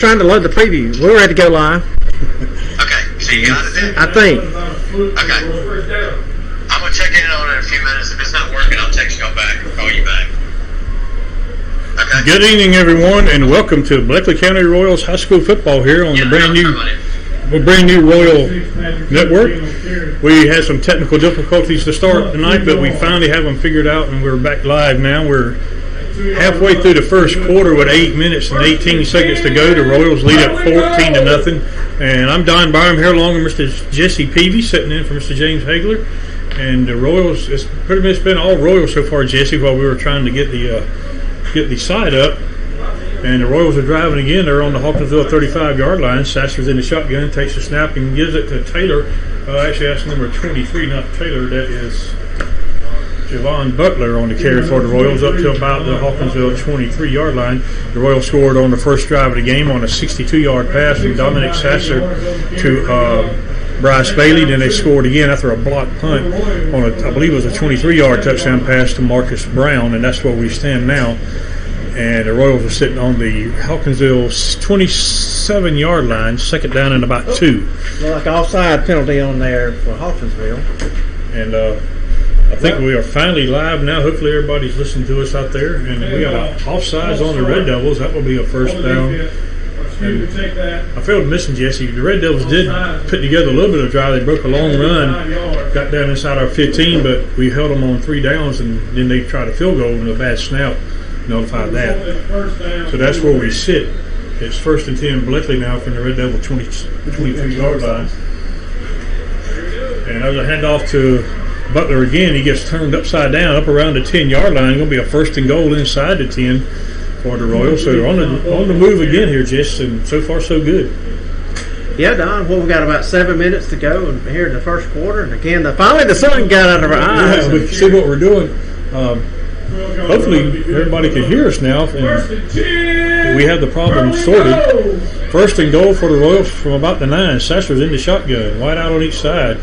Trying to load the preview. We're ready to go live. Okay, so you got it then? I think. Okay. I'm going to check in on it in a few minutes. If it's not working, I'll text y'all back or call you back. Okay. Good evening, everyone, and welcome to Bleckley County Royals High School Football here on the brand new Royal Network. We had some technical difficulties to start tonight, but we finally have them figured out, and we're back live now. We're halfway through the first quarter with 8 minutes and 18 seconds to go. The Royals lead up 14-0. And I'm Don Byram here along with Mr. Jesse Peavy sitting in for Mr. James Hagler. And the Royals, it's pretty much been all Royals so far, Jesse, while we were trying to get the side up. And the Royals are driving again. They're on the Hawkinsville 35-yard line. Sasser's in the shotgun, takes the snap and gives it to Taylor. Actually, that's number 23, not Taylor. That is Javon Butler on the carry for the Royals up to about the Hawkinsville 23-yard line. The Royals scored on the first drive of the game on a 62-yard pass from Dominic Sasser to Bryce Bailey. Then they scored again after a blocked punt on I believe it was a 23-yard touchdown pass to Marcus Brown, and that's where we stand now. And the Royals are sitting on the Hawkinsville 27-yard line, second down and about 2. Like an offside penalty on there for Hawkinsville. And I think we are finally live now. Hopefully everybody's listening to us out there. And we got offsides on the Red Devils. That will be a first down. And I failed to mention, Jesse, the Red Devils did put together a little bit of drive. They broke a long run, got down inside our 15, but we held them on 3 downs, and then they tried a field goal and a bad snap notified that. So that's where we sit. It's 1st and 10 Bleckley now from the Red Devil 23-yard line. And as I hand off to Butler again, he gets turned upside down up around the 10-yard line. Going to be a 1st and goal inside the 10 for the Royals. So they're on the move again here, Jess, and so far so good. Yeah, Don. Well, we've got about 7 minutes to go and here in the first quarter. And again, finally the sun got out of our eyes. Yeah, we can see what we're doing. Hopefully everybody can hear us now. And we have the problem sorted. 1st and goal for the Royals from about the 9. Sasser's in the shotgun, wide out on each side.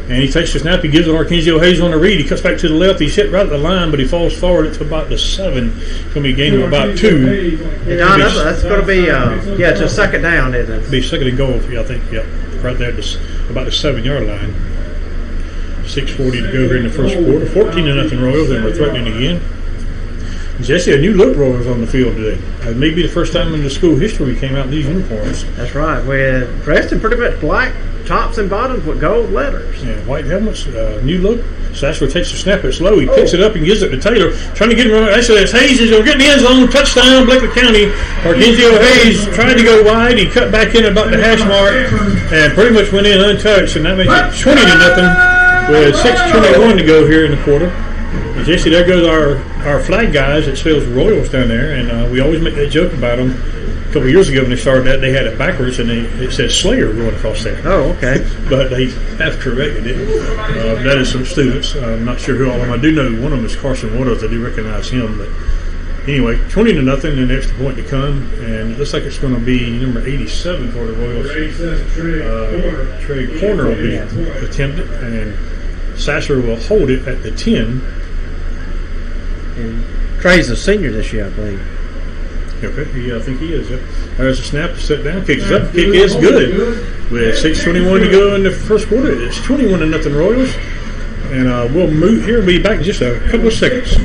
And he takes the snap. He gives it to Arkenzio Hayes on the read. He cuts back to the left. He's hit right at the line, but he falls forward to about the 7. It's going to be a gain of about 2. Don, that's going to be, it's a second down, isn't it? It'll be 2nd and goal, I think. Yep, right there at about the 7-yard line. 6:40 to go here in the first quarter. 14-0 Royals, and we're threatening again. Jesse, a new look Royals on the field today. Maybe the first time in the school history we came out in these uniforms. That's right. We're dressed in pretty much black tops and bottoms with gold letters. Yeah, white helmets, new look. Sasser takes the snap. It's low. He picks it up and gives it to Taylor. Trying to get him. Actually, that's Hayes. He's going to get in the end zone. Touchdown, Bleckley County. Arkenzio Hayes tried to go wide. He cut back in about the hash mark and pretty much went in untouched. And that makes it 20-0 with 6:21 to go here in the quarter. And Jesse, there goes our flag guys that spells Royals down there. And we always make that joke about them. A couple of years ago when they started that, they had it backwards and it said Slayer going across there. Oh, okay. But they have corrected it. That is some students. I'm not sure who all of them. I do know one of them is Carson Waters. I do recognize him. But anyway, 20-0 and the extra point to come. And it looks like it's going to be number 87 for the Royals. Trey Corner will be attempted. And Sasser will hold it at the 10. And Trey's a senior this year, I believe. Okay, I think he is. There's a snap to set down. Kicks up. Kick is good. With 6:21 to go in the first quarter, it's 21-0 Royals. And we'll move here and be back in just a couple of seconds.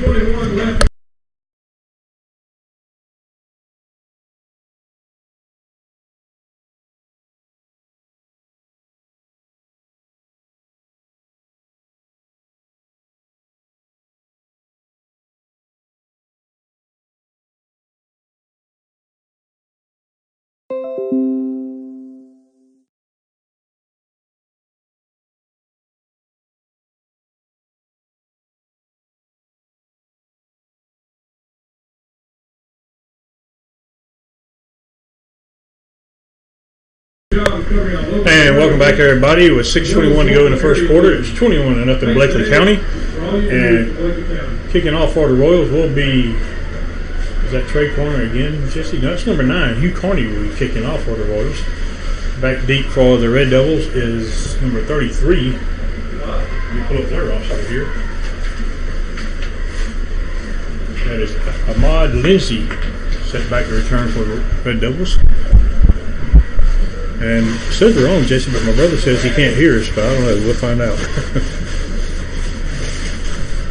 And welcome back, everybody. With 6:21 to go in the first quarter, it's 21-0 Bleckley County. And kicking off for the Royals will be, is that Trey Corner again, Jesse? No, it's number 9. Hugh Carney will be kicking off for the Royals. Back deep for the Red Devils is number 33. Let me pull up their roster here. That is Ahmad Lindsey. set back to return for the Red Devils. And it says we're on, Jesse, but my brother says he can't hear us, but I don't know. We'll find out.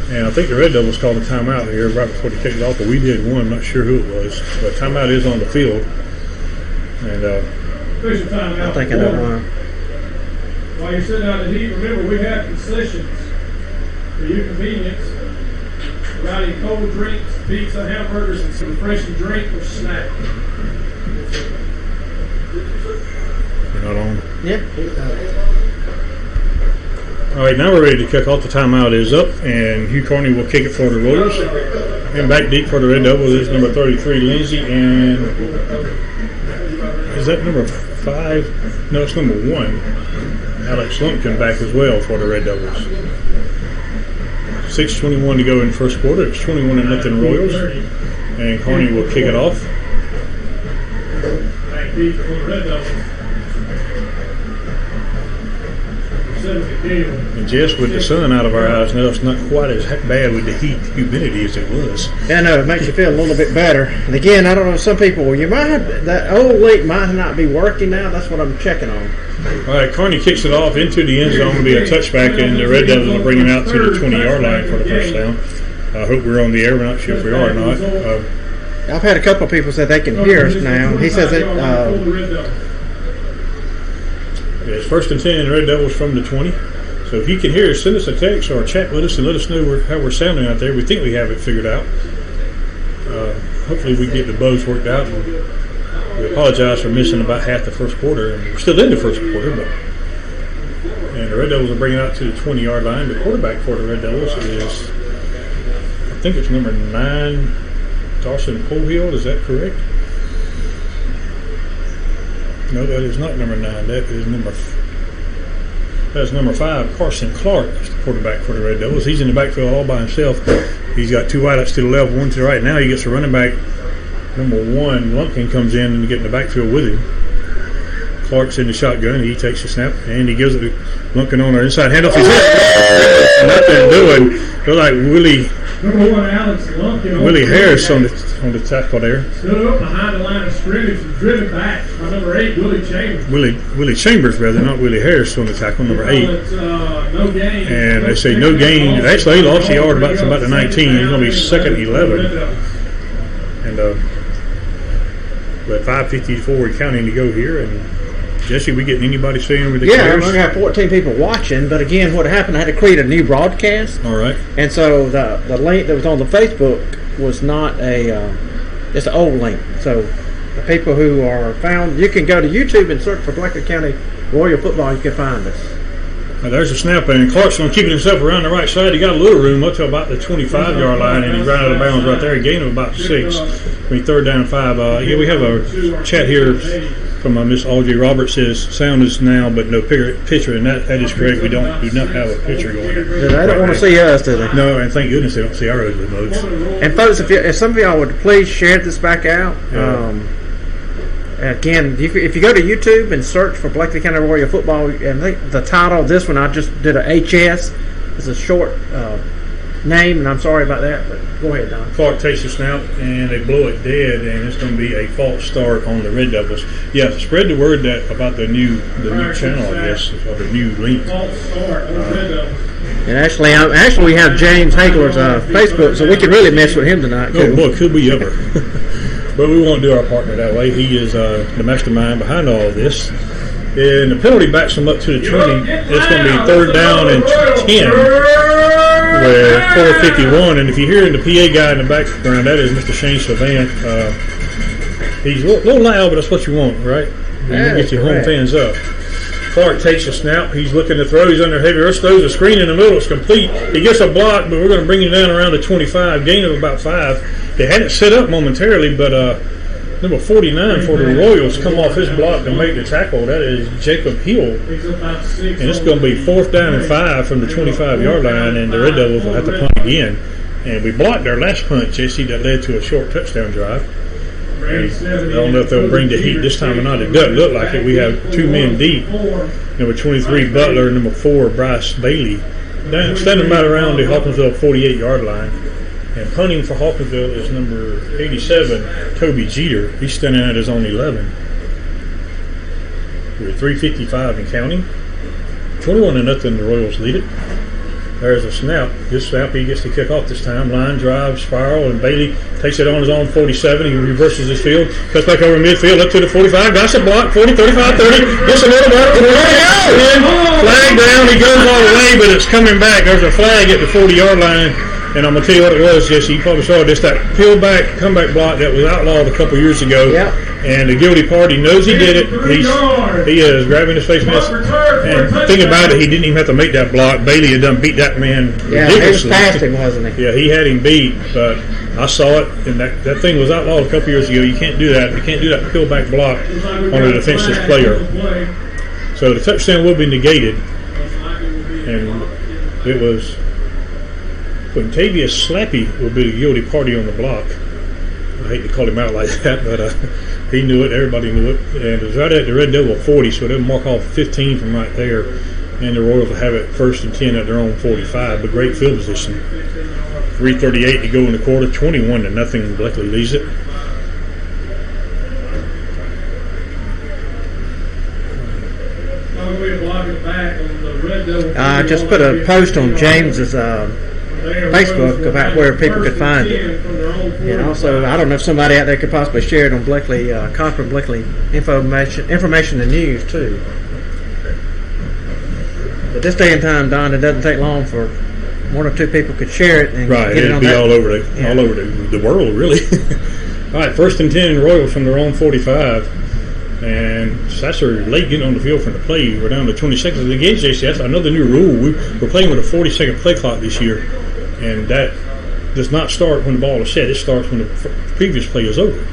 And I think the Red Devils called a timeout here right before they kicked it off, but we did one. I'm not sure who it was. But timeout is on the field. And I think I know one. While you're sitting out in the heat, remember we have concessions for your convenience. Providing cold drinks, pizza, hamburgers, and some refreshing drink or snack. you're not on. Yeah. All right, now we're ready to kick off. The timeout is up, and Hugh Carney will kick it for the Royals. And back deep for the Red Devils is number 33, Lindsey, and is that number 5? No, it's number 1. Alex Lumpkin back as well for the Red Devils. 6:21 to go in the first quarter. It's 21-0 Royals, and Carney will kick it off. Back deep for the Red Devils. And just with the sun out of our eyes now, it's not quite as bad with the heat humidity as it was. Yeah, I know, it makes you feel a little bit better. And again, I don't know, some people, you might have, that old link might not be working now. That's what I'm checking on. All right, Carney kicks it off into the end zone. It'll be a touchback, and the Red Devils will bring him out to the 20-yard line for the first down. I hope we're on the air. We're not sure if we are or not. I've had a couple of people say they can hear us now. He says it. It's 1st and 10, Red Devils from the 20. So if you can hear us, send us a text or chat with us and let us know how we're sounding out there. We think we have it figured out. Hopefully we get the bugs worked out. And we apologize for missing about half the first quarter. And we're still in the first quarter. And the Red Devils are bringing it out to the 20-yard line. The quarterback for the Red Devils is, I think it's number 9, Dawson Polehill. Is that correct? No, that is not number 9. That is number 5, Carson Clark, is the quarterback for the Red Devils. He's in the backfield all by himself. He's got 2 wideouts to the left, 1 to the right. Now he gets a running back. Number 1, Lumpkin, comes in and get in the backfield with him. Clark's in the shotgun. He takes the snap, and he gives it to Lumpkin on our inside handoff. He's nothing doing. They're like Willie Harris on the tackle there. Stood up behind the line of scrimmage and driven back by number 8, Willie Chambers. Willie Chambers, rather, not Willie Harris on the tackle, number 8. No gain. And they say no gain. Actually, he lost the yard about the 19. He's going to be 2nd and 11. And with 5:54 counting to go here, and Jesse, we getting anybody saying with the Yeah, cares? we're going to have 14 people watching, but again, what happened, I had to create a new broadcast. All right. And so the link that was on the Facebook was not it's an old link. So the people who are found, you can go to YouTube and search for Bleckley County Royal Football, you can find us. Now there's a snap, and Clark's going to keep it himself around the right side. He got a little room up to about the 25-yard line, and he's right out of bounds right there. A gain of about 6. I mean, 3rd down and 5. Yeah, we have a chat here from Miss Audrey Roberts. Says sound is now, but no picture, and that is correct. We do not have a picture going there. They don't want to see us, do they? No, and thank goodness they don't see our ugly mugs. And folks, if some of y'all would please share this back out. Again, if you go to YouTube and search for Bleckley County Royal Football, and I think the title of this one, I just did a HS. It's a short name, and I'm sorry about that, but go ahead, Don. Clark takes the snap, and they blow it dead, and it's going to be a false start on the Red Devils. Yeah, spread the word about the new channel, I guess, or the new link. And actually, we have James Hagler's Facebook, so we can really mess with him tonight, too. Oh, boy, could we ever. But we won't do our partner that way. He is the mastermind behind all of this. And the penalty backs him up to the 20. It's going to be 3rd down and 10 with 4:51. And if you hear the PA guy in the background, that is Mr. Shane Savant. He's a little loud, but that's what you want, right? You get your home fans up. Clark takes a snap. He's looking to throw. He's under heavy rush. Throws a screen in the middle. It's complete. He gets a block, but we're going to bring him down around the 25. Gain of about 5. They had it set up momentarily, but number 49 for the Royals come off his block to make the tackle. That is Jacob Hill. And it's going to be 4th down and 5 from the 25-yard line, and the Red Devils will have to punt again. And we blocked our last punt, Jesse, that led to a short touchdown drive. And I don't know if they'll bring the heat this time or not. It doesn't look like it. We have 2 men deep. Number 23, Butler, number 4, Bryce Bailey. Standing right around the Hawkinsville 48-yard line. And punting for Hawkinsville is number 87, Toby Jeter. He's standing at his own 11. We're 3:55 and counting. 21-0, the Royals lead it. There's a snap. This snap, he gets to kick off this time. Line drive, spiral, and Bailey takes it on his own 47. He reverses his field, cuts back over midfield, up to the 45. Got a block, 40, 35, 30. Gets a little back. Flag down. He goes all the way, but it's coming back. There's a flag at the 40-yard line. And I'm going to tell you what it was, Jesse. You probably saw it. It's that peel back, comeback block that was outlawed a couple years ago. Yep. And the guilty party knows he did it. He is grabbing his face mask. And think about it, he didn't even have to make that block. Bailey had done beat that man ridiculously. He was past him, wasn't he? Yeah, he had him beat. But I saw it, and that thing was outlawed a couple years ago. You can't do that. You can't do that peel back block on a defenseless player. So the touchdown will be negated. And it was... Quintavious Slappy will be the guilty party on the block. I hate to call him out like that, but he knew it. Everybody knew it. And it was right at the Red Devil 40, so they'll mark off 15 from right there. And the Royals will have it 1st and 10 at their own 45. But great field position. 3:38 to go in the quarter. 21-0. Bleckley leads it. I just put a post on James's Facebook about where people could find it. And also, I don't know if somebody out there could possibly share it on Bleckley, Cochran Bleckley information and news too. But this day and time, Don, it doesn't take long for one or two people could share it and right. Get it It'd on be that. all over the world, really. All right, 1st and 10 Royals from their own 45. And Sasser late getting on the field from the play. We're down to 20 seconds. Again, JC, that's another new rule. We're playing with a 40-second play clock this year. And that does not start when the ball is set. It starts when the previous play is over.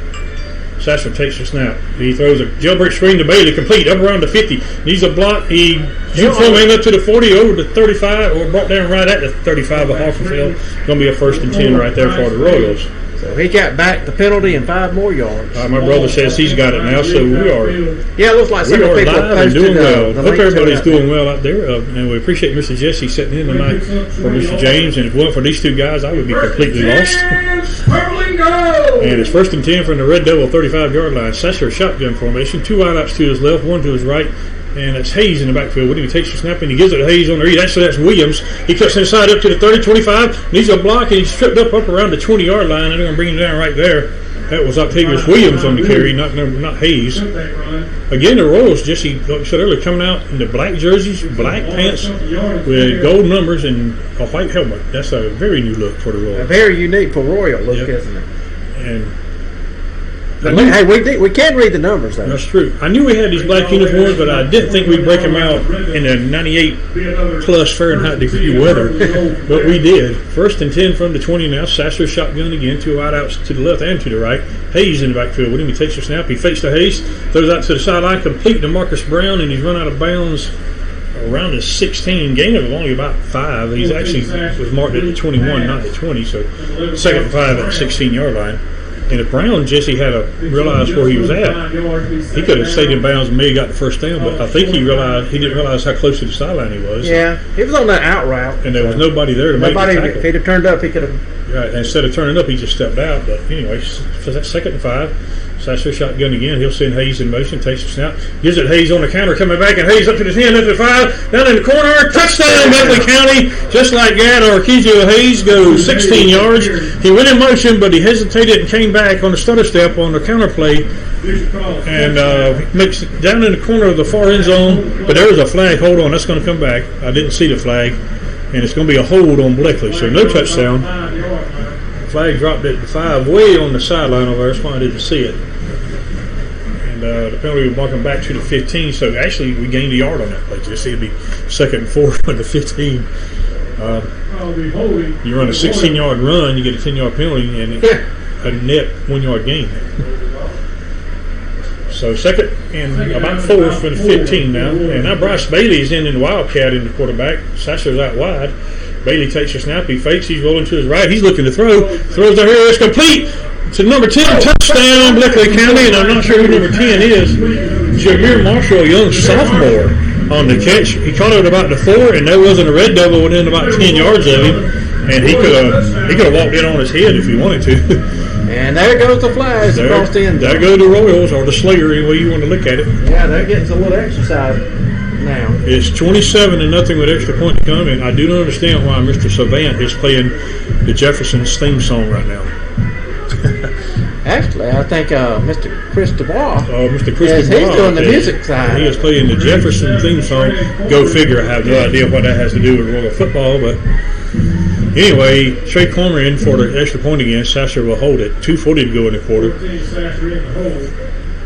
Sasser takes the snap. He throws a jailbreak screen to Bailey, complete, up around the 50. Needs a block. He shoots him up to the 40, over to 35, or brought down right at the 35 of Hawkinsville. It's going to be a 1st and 10 right there for the Royals. So he got back the penalty and 5 more yards. My brother says he's got it now, so we are. Yeah, it looks like some We are people live and doing well. the Hope link to everybody's it. doing well out there. And we appreciate Mr. Jesse sitting in tonight for Mr. James. And if it weren't for these two guys, I would be completely lost. And it's 1st and 10 from the Red Devil 35-yard line. Sasser shotgun formation. 2 wideouts to his left, 1 to his right. And it's Hayes in the backfield with him. He takes the snap and he gives it to Hayes on the read. Actually, that's Williams. He cuts inside up to the 30, 25. Needs a block, and he's tripped up around the 20-yard line. And they're going to bring him down right there. That was Octavius Williams on the carry, not Hayes. Again, the Royals, Jesse, like I said earlier, coming out in the black jerseys, black pants with gold numbers and a white helmet. That's a very new look for the Royals. A very unique for Royal look, isn't it? And hey, we can read the numbers, though. that's true. I knew we had these black uniforms, but I didn't think we'd break them out in the 98-plus Fahrenheit degree weather. But we did. 1st and 10 from the 20 now. Sasser shotgun again. 2 wideouts to the left and to the right. Hayes in the backfield with him. He takes the snap. He fakes to Hayes. Throws out to the sideline. Complete to Marcus Brown, and he's run out of bounds around the 16. Gain of only about 5. He's actually was marked at the 21, not the 20. So 2nd and 5 at the 16-yard line. And if Brown, Jesse, had to realize where he was at, he could have stayed in bounds and maybe got the 1st down, but I think he didn't realize how close to the sideline he was. Yeah, he was on that out route. And there was nobody there to make the tackle. If he'd have turned up, he could have. Right, and instead of turning up, he just stepped out. But anyway, so that's 2nd and 5. Sasser shotgun again. He'll send Hayes in motion, takes the snap, gives it Hayes on the counter, coming back, and Hayes up to the 10, up to the 5, down in the corner, touchdown, Bleckley County. Just like that, Arkezio Hayes goes 16 yards. He went in motion, but he hesitated and came back on the stutter step on the counter play, and makes it down in the corner of the far end zone. But there was a flag. Hold on, that's going to come back. I didn't see the flag, and it's going to be a hold on Bleckley, so no touchdown. Flag dropped at the 5, way on the sideline over there. That's why I didn't see it. The penalty will mark him back to the 15. So actually, we gained a yard on that play. Just it'd be 2nd and 4 on the 15. You run a 16-yard run, you get a 10-yard penalty, and a net 1-yard gain. So 2nd and about 4th for the 15 now. And now Bryce Bailey's in the Wildcat in the quarterback. Sasser's out wide. Bailey takes a snap. He fakes. He's rolling to his right. He's looking to throw. Throws down here. It's complete. To number 10, touchdown, Bleckley County, and I'm not sure who number 10 is. Jameer Marshall, a young sophomore, on the catch. He caught it about the 4, and there wasn't a Red Devil within about 10 yards of him. And he could have walked in on his head if he wanted to. And there goes the flags across the end zone. There go the Royals, or the Slayer, any way you want to look at it. Yeah, they're getting a little exercise now. It's 27-0 with extra point to come, and I do not understand why Mr. Savant is playing the Jeffersons theme song right now. Actually, I think Mr. Chris Dubois. Mr. Chris Yes, Dubois, he's doing the music side. He is playing the Jefferson theme song. Go figure. I have no idea what that has to do with Royal football, but anyway, Trey Palmer in for the extra point again. Sasser will hold it. 2:40 to go in the quarter.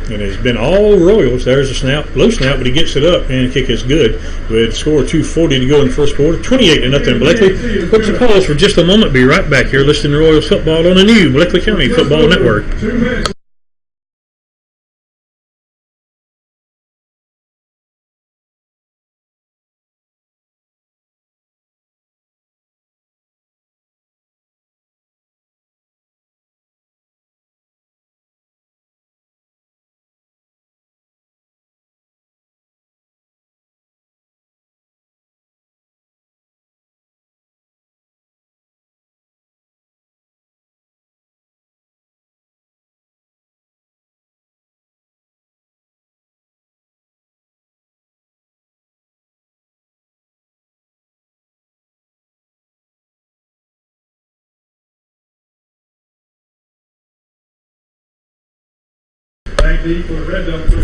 And it's been all Royals. There's a snap, low snap, but he gets it up, and the kick is good. With score 2:40 to go in the first quarter, 28-0 Bleckley. Let's pause for just a moment. Be right back here listening to Royals football on the new Bleckley County Football Network.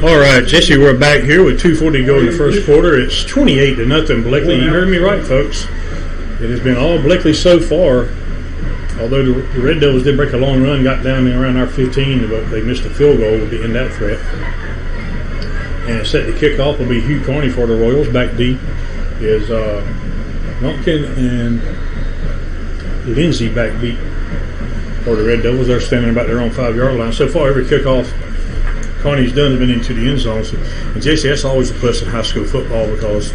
All right, Jesse, we're back here with 2:40 to go in the first quarter. It's 28-0 Bleckley. You heard me right, folks. It has been all Bleckley so far. Although the Red Devils did break a long run, got down there around our 15, but they missed a field goal to end that threat. And set to kick off will be Hugh Carney for the Royals. Back deep is Lumpkin and Lindsay back deep for the Red Devils. They're standing about their own 5-yard line. So far, every kickoff Carney's done has been into the end zone. So, and JC, that's always a plus in high school football because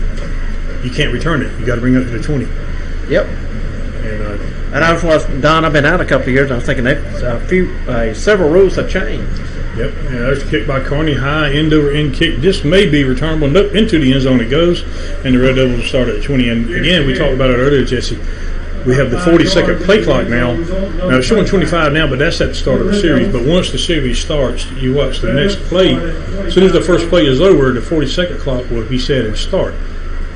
you can't return it. You got to bring it up to the 20. Yep. And I was Don. I've been out a couple of years. And I was thinking that several rules have changed. Yep. And there's a kick by Carney, high end over end kick. This may be returnable. Nope, into the end zone it goes, and the Red Devils start at 20. And again, we talked about it earlier, Jesse. We have the 40-second play clock now. Now it's showing 25 now, but that's at the start of the series. But once the series starts, you watch the next play. As soon as the first play is over, the 40-second clock will be set and start.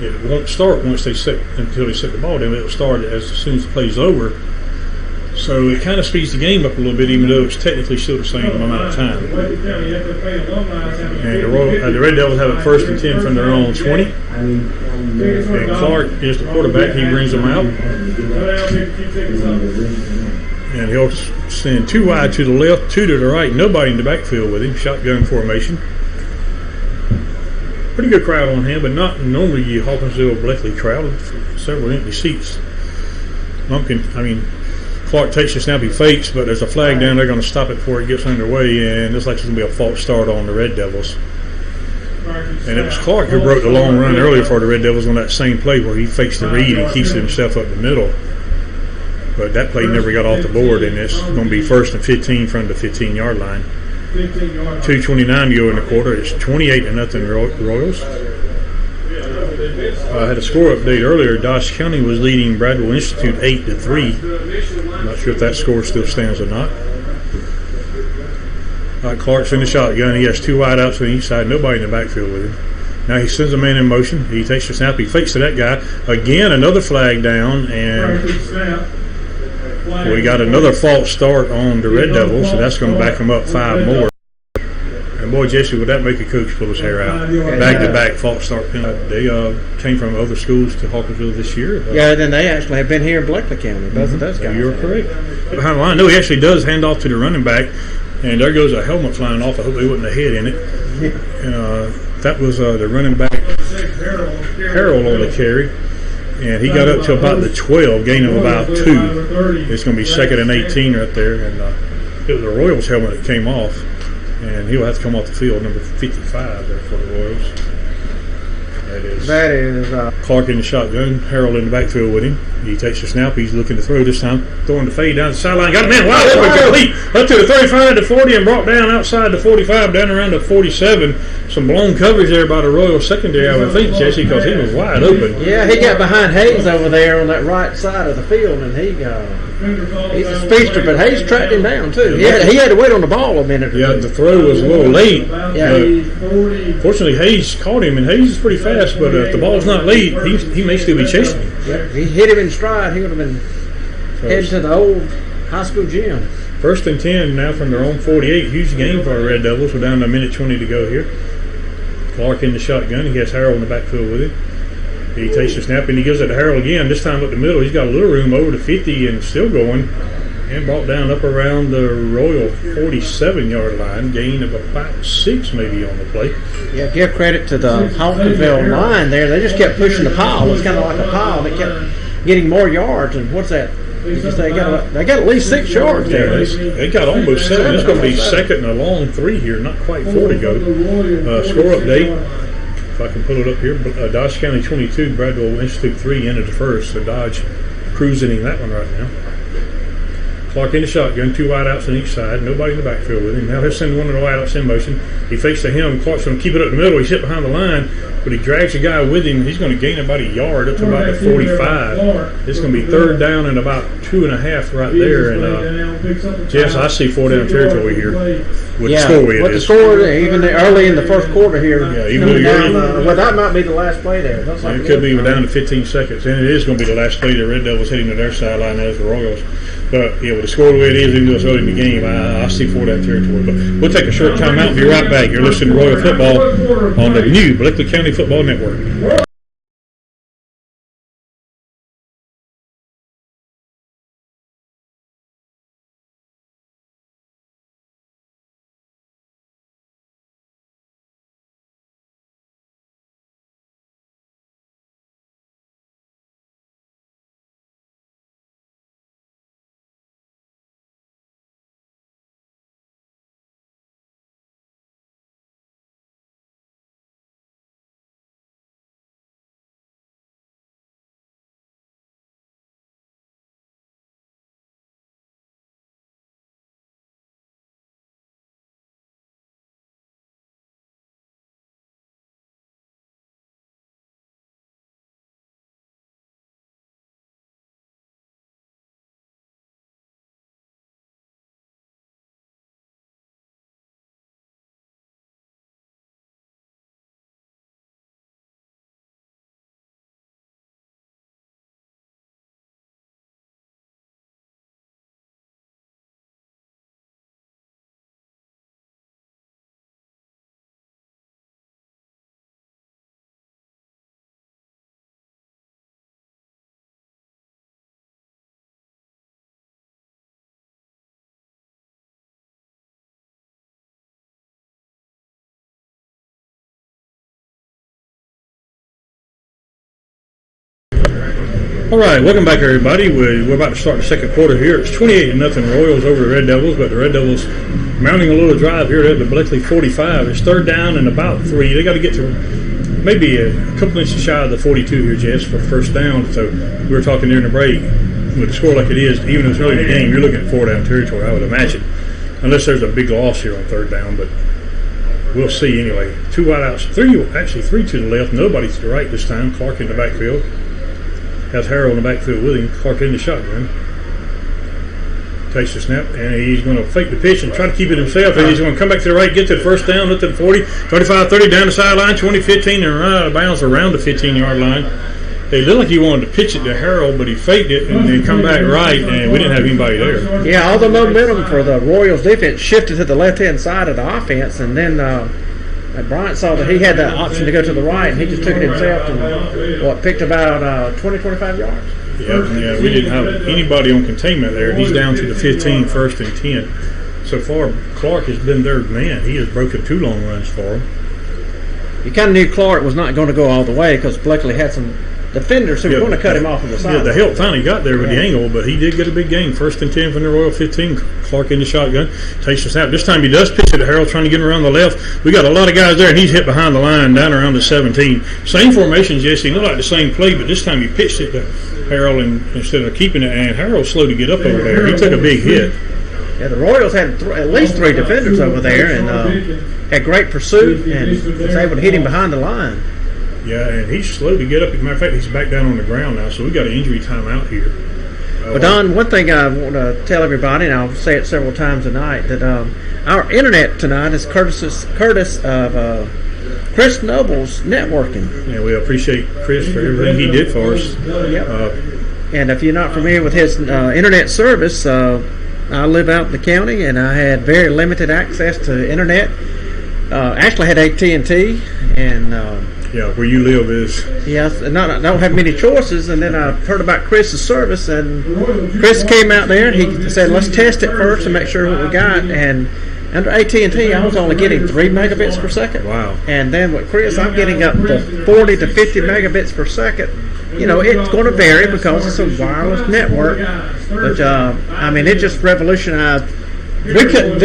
It won't start once they set until they set the ball down. It'll start as soon as the play is over. So it kind of speeds the game up a little bit, even though it's technically still the same amount of time. And the Red Devils have it 1st and 10 from their own 20. And Clark is the quarterback. He brings them out. And he'll send 2 wide to the left, 2 to the right. Nobody in the backfield with him. Shotgun formation. Pretty good crowd on hand, but not normally you Hawkinsville Bleckley crowd. Several empty seats. Clark takes the snap, he fakes, but there's a flag down there going to stop it before it gets underway, and it looks like it's going to be a false start on the Red Devils. And it was Clark who broke the long run earlier for the Red Devils on that same play where he fakes the read and keeps himself up the middle. But that play never got off the board, and it's going to be 1st and 15 from the 15-yard line. 2:29 to go in the quarter. It's 28-0 Royals. I had a score update earlier. Dodge County was leading Bradwell Institute 8-3. I'm not sure if that score still stands or not. Clark's in the shotgun. He has 2 wideouts on each side. Nobody in the backfield with him. Now he sends a man in motion. He takes the snap. He fakes to that guy. Again, another flag down, and we got another false start on the Red Devils, so that's going to back them up 5 more. And boy, Jesse, would that make a coach pull his hair out? Back-to-back false start penalty. They came from other schools to Hawkinsville this year. Yeah, then they actually have been here in Bleckley County. Both of those guys. You're correct. Behind the line, no, he actually does hand off to the running back, and there goes a helmet flying off. I hope they wasn't a head in it. That was the running back, Harold, on the carry. And he got up to about the 12, gain of about 2. It's going to be 2nd and 18 right there. And it was a Royals helmet that came off. And he'll have to come off the field, number 55 there for the Royals. That is Clark in the shotgun, Harold in the backfield with him. He takes the snap. He's looking to throw this time, throwing the fade down the sideline. Got a man wide open, complete up to the 35 to 40, and brought down outside the 45, down around the 47. Some blown coverage there by the Royal secondary, I would think, Jesse, because he was wide open. Yeah, he got behind Hayes over there on that right side of the field, and he's a speedster, but Hayes tracked him down too. He had to wait on the ball a minute. Yeah, the throw was a little late. Yeah. Fortunately, Hayes caught him, and Hayes is pretty fast, but if the ball's not late, he may still be chasing him. Yeah, he hit him in stride. He would have been heading to the old high school gym. 1st and 10 now from their own 48. Huge game for the Red Devils. We're down to a minute 20 to go here. Clark in the shotgun. He has Harold in the backfield with him. He takes the snap and he gives it to Harold again. This time up the middle. He's got a little room over the 50 and still going. And brought down up around the Royal 47-yard line. Gain of about 6 maybe on the play. Yeah, give credit to the Hawkinsville line there. They just kept pushing the pile. It's kind of like a pile. They kept getting more yards. And what's that? They got at least 6 yards there. They got almost 7. It's going to be second and a long 3 here. Not quite 4 to go. Score update. If I can pull it up here. Dodge County 22, Bradwell Institute 3 into the first. So Dodge cruising in that one right now. Clark in the shotgun, 2 wideouts on each side. Nobody in the backfield with him. Now he'll send one of the wideouts in motion. He fakes to him. Clark's going to keep it up the middle. He's hit behind the line, but he drags the guy with him. He's going to gain about a yard up to about the 45. It's going to be 3rd down and about 2.5 right there. And Jess, I see 4-down territory here. With the score it with is. The score, even early in the first quarter here. Yeah, even early. Well, that might be the last play there. It could be down to 15 seconds, and it is going to be the last play. The Red Devils heading to their sideline as the Royals. But yeah, with the score the way it is, even though it's early in the game, I see 4-down territory. But we'll take a short time out and be right back. You're listening to Royal Football on the new Bleckley County Football Network. All right, welcome back, everybody. We're about to start the second quarter here. It's 28-0 Royals over the Red Devils, but the Red Devils mounting a little drive here at the Bleckley 45. It's 3rd down and about 3. They got to get to maybe a couple inches shy of the 42 here, Jess, for 1st down. So we were talking during the break. With a score like it is, even though it's early in the game, you're looking at 4-down territory, I would imagine, unless there's a big loss here on 3rd down. But we'll see anyway. 2 wideouts, 3 to the left, nobody to the right this time. Clark in the backfield. Has Harold in the backfield with him. Clark in the shotgun. Takes the snap, and he's going to fake the pitch and try to keep it himself. And he's going to come back to the right, get to the 1st down, up to the 40, 35, 30, down the sideline, 20, 15, and right out of bounds around the 15-yard line. It looked like he wanted to pitch it to Harold, but he faked it and then come back right, and we didn't have anybody there. Yeah, all the momentum for the Royals defense shifted to the left-hand side of the offense, and then Bryant saw that he had the option to go to the right, and he just took it himself and picked about 20, 25 yards. Yeah, we didn't have anybody on containment there. He's down to the 15, 1st and 10. So far, Clark has been their man. He has broken 2 long runs for him. You kind of knew Clark was not going to go all the way because Bleckley had some defenders who were going to cut him off on the side. Yeah, the help finally got there with the angle, but he did get a big gain. 1st and 10 from the Royal 15. Clark in the shotgun. Takes the snap. This time he does pitch it to Harold, trying to get him around the left. We got a lot of guys there, and he's hit behind the line down around the 17. Same formation, Jesse. Looked like the same play, but this time he pitched it to Harold instead of keeping it, and Harold's slow to get up over there. He took a big hit. Yeah, the Royals had at least 3 defenders over there, and had great pursuit, and was able to hit him behind the line. Yeah, and he's slow to get up. As a matter of fact, he's back down on the ground now, so we got an injury timeout here. But Don, one thing I want to tell everybody, and I'll say it several times tonight, that our internet tonight is Curtis of Chris Noble's Networking. Yeah, we appreciate Chris for everything he did for us. Yep. And if you're not familiar with his internet service, I live out in the county, and I had very limited access to internet. Actually had AT&T, and where you live is. Yes, and I don't have many choices. And then I heard about Chris's service, and Chris came out there and he said, "Let's test it first and make sure what we got." And under AT&T, I was only getting 3 megabits per second. Wow! And then with Chris, I'm getting up to 40 to 50 megabits per second. You know, it's going to vary because it's a wireless network, but I mean, it just revolutionized. We couldn't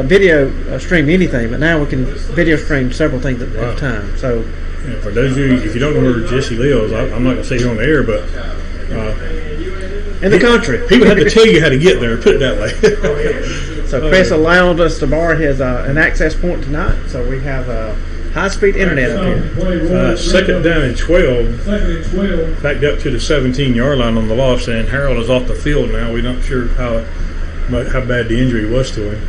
video stream anything, but now we can video stream several things at a time. So, yeah, for those of you, if you don't know where Jesse lives, I'm not going to say here on the air, but in the country, people have to tell you how to get there. Put it that way. So Chris allowed us to borrow his an access point tonight, so we have high-speed internet up here. 2nd down and 12, backed up to the 17-yard line on the loss, and Harold is off the field now. We're not sure how bad the injury was to him.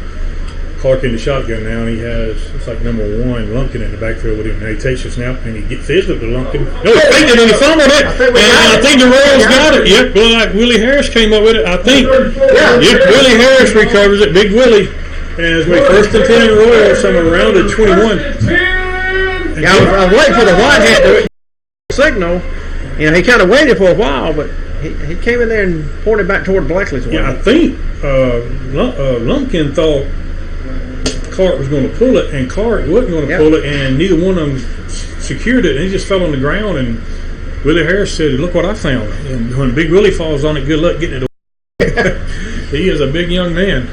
Clark in the shotgun now, and he has, it's like number 1, Lumpkin in the backfield with him. Now he takes a snap, and he gets his with the Lumpkin. No, he faked it, and he fumbled it. I think the Royals got it. Yep, well, like Willie Harris came up with it, I think. Yep, Willie Harris recovers it. Big Willie. And as we 1st and 10 Royals, somewhere around the 21. Yeah, I was waiting for the white hat to signal. You know, he kind of waited for a while, but he came in there and pointed back toward Blakely's way. Yeah, I think Lumpkin thought Clark was going to pull it, and Clark wasn't going to pull it, and neither one of them secured it, and he just fell on the ground, and Willie Harris said, "Look what I found." And when Big Willie falls on it, good luck getting it away. He is a big young man.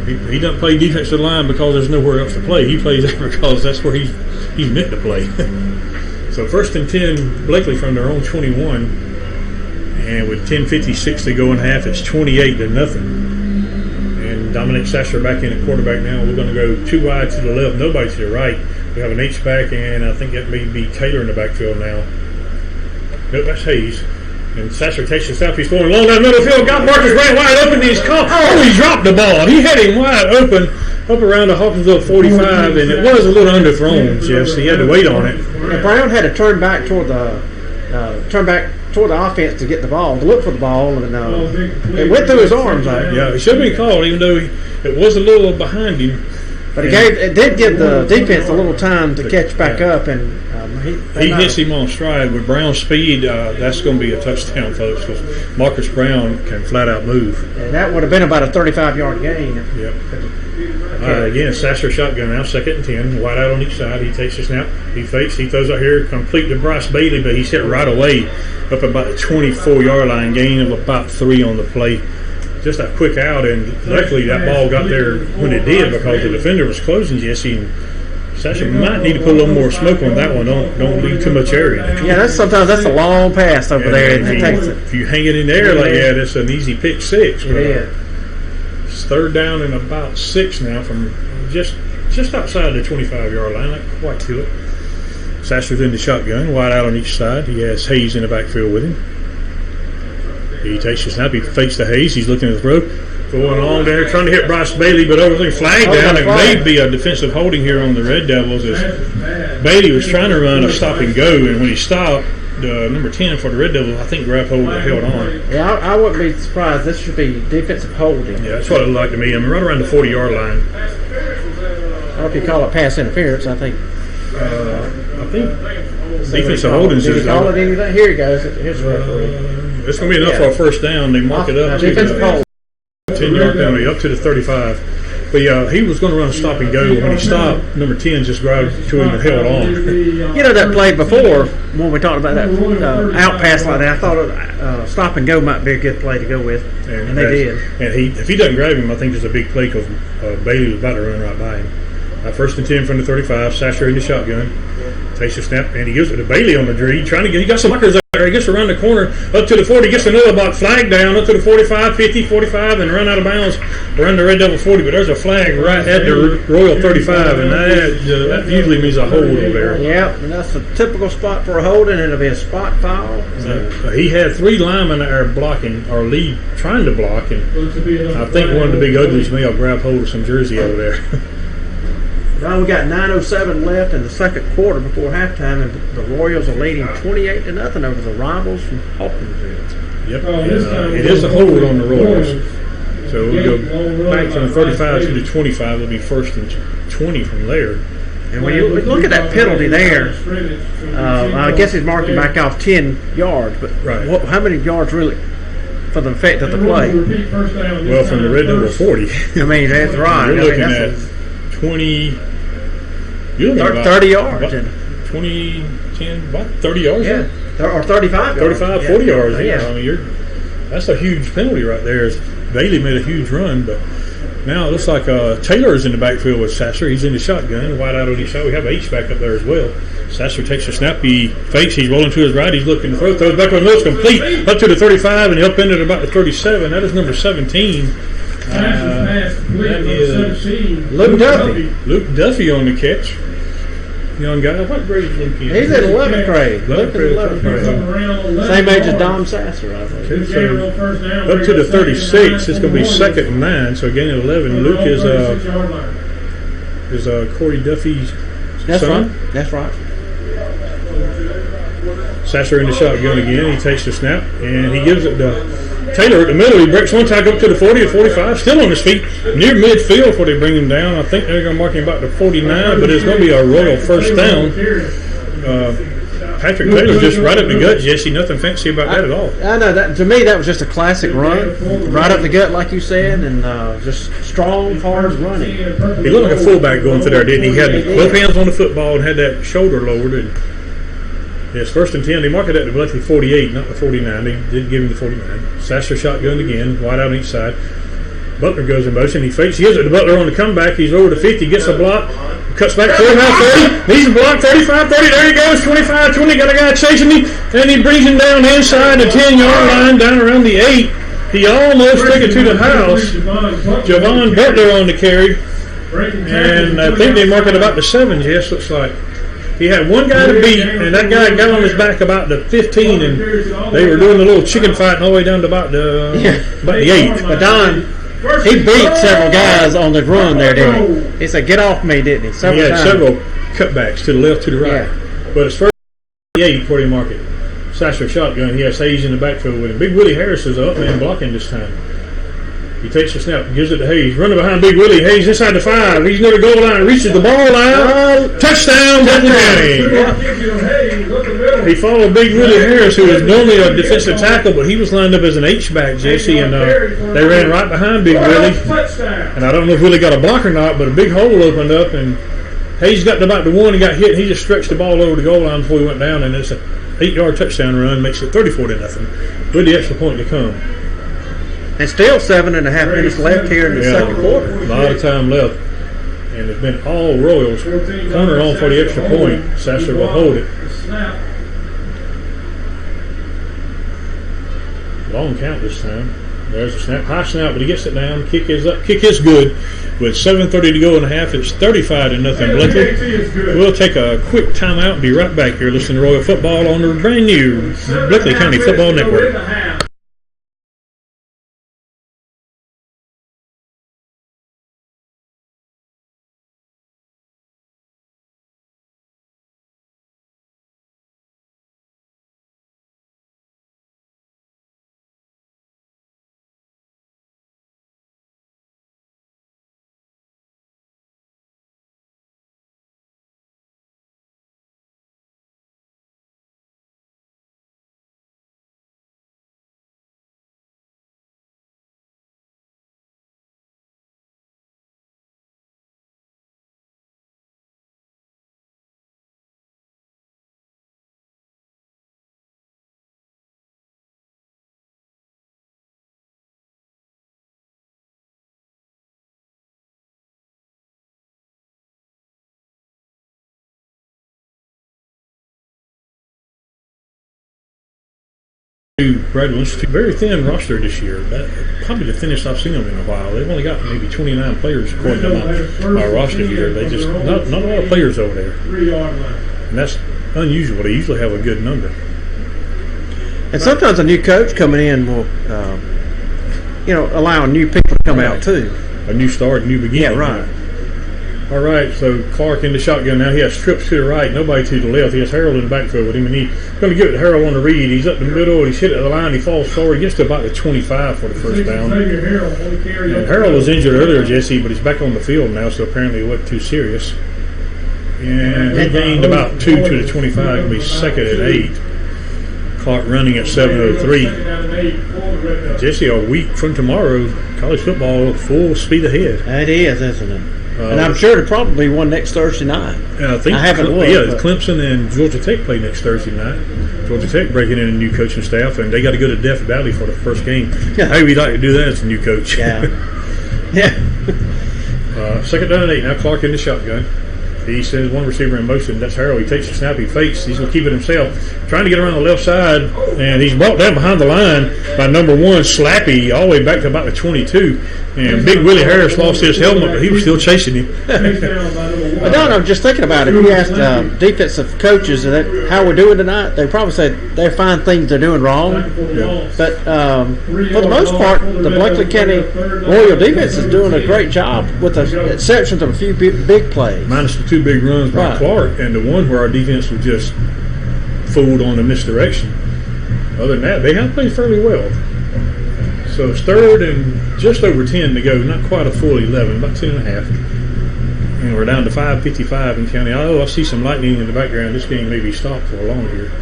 He doesn't play defensive line because there's nowhere else to play. He plays there because that's where he's meant to play. So 1st and 10, Blakely from their own 21, and with 10:56 to go in half, it's 28-0. And Dominic Sasser back in at quarterback now. We're going to go 2 wide to the left, nobody to the right. We have an H-back, and I think that may be Taylor in the backfield now. Nope, that's Hayes. And Sasser takes the snap. He's going along that middle field. Got Marcus Grant wide open. He's caught. Oh, he dropped the ball. He had him wide open up around the Hawkinsville 45, and it was a little underthrown, Jeff, so he had to wait on it. And Brown had to turn back toward the offense to get the ball, to look for the ball, and it went through his arms. Yeah, it should have been called, even though it was a little behind him. But it did give the defense a little time to catch back up, and he hits him on stride with Brown's speed. That's going to be a touchdown, folks, because Marcus Brown can flat out move. And that would have been about a 35-yard gain. Yep. Again, Sasser shotgun now, 2nd and 10, wide out on each side. He takes a snap, he fakes, he throws out here, complete to Bryce Bailey, but he's hit right away up about the 24-yard line, gain of about 3 on the play. Just a quick out, and luckily that ball got there when it did because the defender was closing, Jesse, and Sasser might need to put a little more smoke on that one. Don't leave too much area. Yeah, sometimes that's a long pass over there. And if you hang it in there, that's an easy pick 6. But, it's 3rd down and about 6 now from just outside the 25-yard line, not quite to it. Sasser's in the shotgun, wide out on each side. He has Hayes in the backfield with him. He takes the snap. He fakes the Hayes. He's looking at the throw. Going along there, trying to hit Bryce Bailey, but everything flagged down. It may be a defensive holding here on the Red Devils as Bailey was trying to run a stop and go, and when he stopped, number 10 for the Red Devils, I think grabbed hold and held on. Yeah, I wouldn't be surprised. This should be defensive holding. Yeah, that's what it looked like to me. I mean, right around the 40-yard line. I don't know if you call it pass interference. I think defensive holding. Did he call it anything? Here he goes. Here's the referee. It's going to be enough for a 1st down. They mark it up. Defensive hold. 10-yard penalty up to the 35. But yeah, he was going to run a stop and go. When he stopped, number 10 just grabbed to him and held on. You know that play before when we talked about that out pass like that. I thought stop and go might be a good play to go with, and they did. And if he doesn't grab him, I think there's a big play because Bailey was about to run right by him. First and 10 from the 35. Sasser in the shotgun. Takes a snap, and he gives it to Bailey on the draw. He got some blockers there. He gets around the corner, up to the 40, gets another block, flag down, up to the 45, 50, 45, and run out of bounds around the Red Devil 40. But there's a flag right at the Royal 35, and that usually means a hold over there. Yeah, and that's a typical spot for a hold, and it'll be a spot foul. So he had 3 linemen there blocking, or lead trying to block, and I think one of the big uglies may have grabbed hold of some jersey over there. Now we got 9:07 left in the second quarter before halftime, and the Royals are leading 28-0 over the rivals from Hawkinsville. Yep, it is a hold on the Royals. So we'll go back from the 35 to the 25. It'll be first and 20 from there. And when you look at that penalty there, I guess he's marking back off 10 yards, but how many yards really for the effect of the play? Well, from the Red Devil 40. I mean, that's right. You're looking at 20. You're looking at 30 yards. About 20, 10, about 30 yards. Yeah, or 35 yards. 35, 40 yards. Yeah. Yeah. I mean, that's a huge penalty right there. Bailey made a huge run, but now it looks like Taylor's in the backfield with Sasser. He's in the shotgun, wide out on each side. We have H back up there as well. Sasser takes a snap. He fakes. He's rolling to his right. He's looking to throw. Throws back on the nose, complete up to the 35, and up into about the 37. That is number 17. That is Luke Duffy. Luke Duffy on the catch. Young guy. What grade is Luke in? He's in 11th grade. 11th grade. Same age as Dom Sasser, I think. So, up to the 36, it's going to be second and 9. So again at 11, Luke is Corey Duffy's son. Right. That's right. Sasser in the shotgun again. He takes the snap and he gives it to Taylor at the middle. He breaks one tackle up to the 40 or 45, still on his feet, near midfield before they bring him down. I think they're going to mark him about the 49, but it's going to be a Royal first down. Patrick Taylor just right up the gut, Jesse. Nothing fancy about that at all. I know that. To me, that was just a classic run, right up the gut, like you said, and just strong, hard running. He looked like a fullback going through there, didn't he? He had both hands on the football and had that shoulder lowered. And yes, first and 10. They marked it at the Bleckley 48, not the 49. They did give him the 49. Sasser shotgun again, wide out on each side. Butler goes in motion. He fakes. He gives it to Butler on the comeback. He's over the 50, gets a block, cuts back 45, 30. Needs a block, 35, 30. There he goes, 25, 20. Got a guy chasing him, and he brings him down inside the 10-yard line, down around the 8. He almost took it to the house. Javon Butler on the carry, and I think they mark it about the 7. Yes, looks like. He had one guy to beat, and that guy got on his back about the 15, and they were doing a little chicken fight all the way down to about the 8. But Don, he beat several guys on the run there, didn't he? He said, "Get off me," didn't he? He had several cutbacks to the left, to the right. Yeah. But it's first 8 where they mark it. Sasser shotgun. He has Hayes in the backfield with him. Big Willie Harris is up man blocking this time. He takes the snap, gives it to Hayes, running behind Big Willie. Hayes inside the 5. He's near the goal line, reaches the ball line. Touchdown, Butler County. He followed Big Willie Harris, who is normally a defensive tackle, but he was lined up as an H-back, Jesse, and they ran right behind Big Willie. And I don't know if Willie got a block or not, but a big hole opened up, and Hayes got to about the 1 and got hit. He just stretched the ball over the goal line before he went down, and it's an 8-yard touchdown run, makes it 34-0 with the extra point to come. And still 7.5 minutes left here in the second quarter. A lot of time left. And it's been all Royals. Corner on for the extra point. Sasser will hold it. Long count this time. There's a snap. High snap, but he gets it down. Kick is up. Kick is good. With 7:30 to go in the half, it's 35-0 Bleckley. We'll take a quick timeout and be right back here listening to Royal Football on the brand new Bleckley County Football Network. Brad Lynch, very thin roster this year. Probably the thinnest I've seen them in a while. They've only got maybe 29 players according to my roster here. They just not a lot of players over there, and that's unusual. They usually have a good number. And sometimes a new coach coming in will, allow new people to come out too. A new start, new beginning. Yeah, right. All right, so Clark in the shotgun now. He has trips to the right, nobody to the left. He has Harold in the backfield with him, and he's going to give it to Harold on the read. He's up the middle. He's hit at the line. He falls forward. He gets to about the 25 for the first down. And Harold was injured earlier, Jesse, but he's back on the field now, so apparently it wasn't too serious. And he gained about 2 to the 25. Going to be second at 8. Clark running at 7:03. Jesse, a week from tomorrow, college football full speed ahead. It is, isn't it? And I'm sure it'll probably be one next Thursday night. I haven't looked. Yeah, Clemson and Georgia Tech play next Thursday night. Georgia Tech breaking in a new coaching staff, and they got to go to Death Valley for the first game. Hey, we'd like to do that as a new coach. Yeah. Yeah. Second down and 8. Now Clark in the shotgun. He sends one receiver in motion. That's Harold. He takes the snap. He fakes. He's going to keep it himself. Trying to get around the left side, and he's brought down behind the line by number 1, Slappy, all the way back to about the 22. And Big Willie Harris lost his helmet, but he was still chasing him. Don, I'm just thinking about it. If you asked defensive coaches how we're doing tonight, they probably said they find things they're doing wrong. Yeah. But for the most part, the Bleckley County Royal defense is doing a great job, with the exceptions of a few big plays. Minus the 2 big runs by Clark, and the one where our defense was just fooled on the misdirection. Other than that, they have played fairly well. So it's third and just over 10 to go, not quite a full 11, about 10.5. And we're down to 5:55 in county. I see some lightning in the background. This game may be stopped for long here.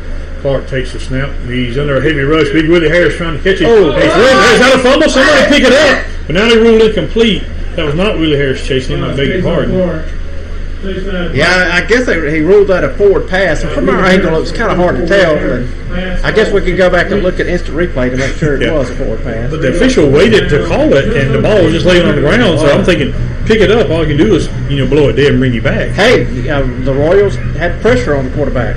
Clark takes the snap. He's under a heavy rush. Big Willie Harris trying to catch it. There's not a fumble. Somebody pick it up. But now they ruled incomplete. That was not Willie Harris chasing him. I beg your pardon. Yeah, I guess he ruled that a forward pass. And from our angle, it was kind of hard to tell. And I guess we can go back and look at instant replay to make sure it was a forward pass. But the official waited to call it, and the ball was just laying on the ground. So I'm thinking, pick it up. All you can do is blow it dead and bring you back. Hey, the Royals had pressure on the quarterback.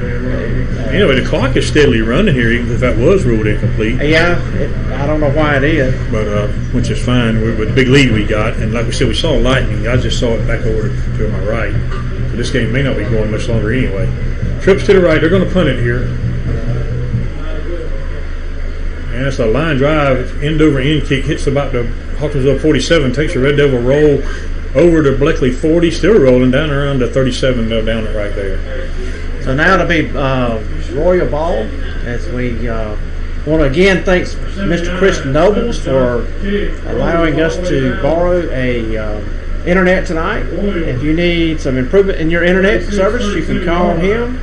Anyway, the clock is steadily running here, even if that was ruled incomplete. Yeah, I don't know why it is. But which is fine with the big lead we got. And like we said, we saw lightning. I just saw it back over to my right. So this game may not be going much longer anyway. Trips to the right. They're going to punt it here. And it's a line drive, end over end kick, hits about the Hawkinsville 47, takes a Red Devil roll over to Bleckley 40, still rolling down around the 37, down it right there. So now it'll be Royal ball, as we want to again thank Mr. Chris Nobles for allowing us to borrow a internet tonight. If you need some improvement in your internet service, you can call him.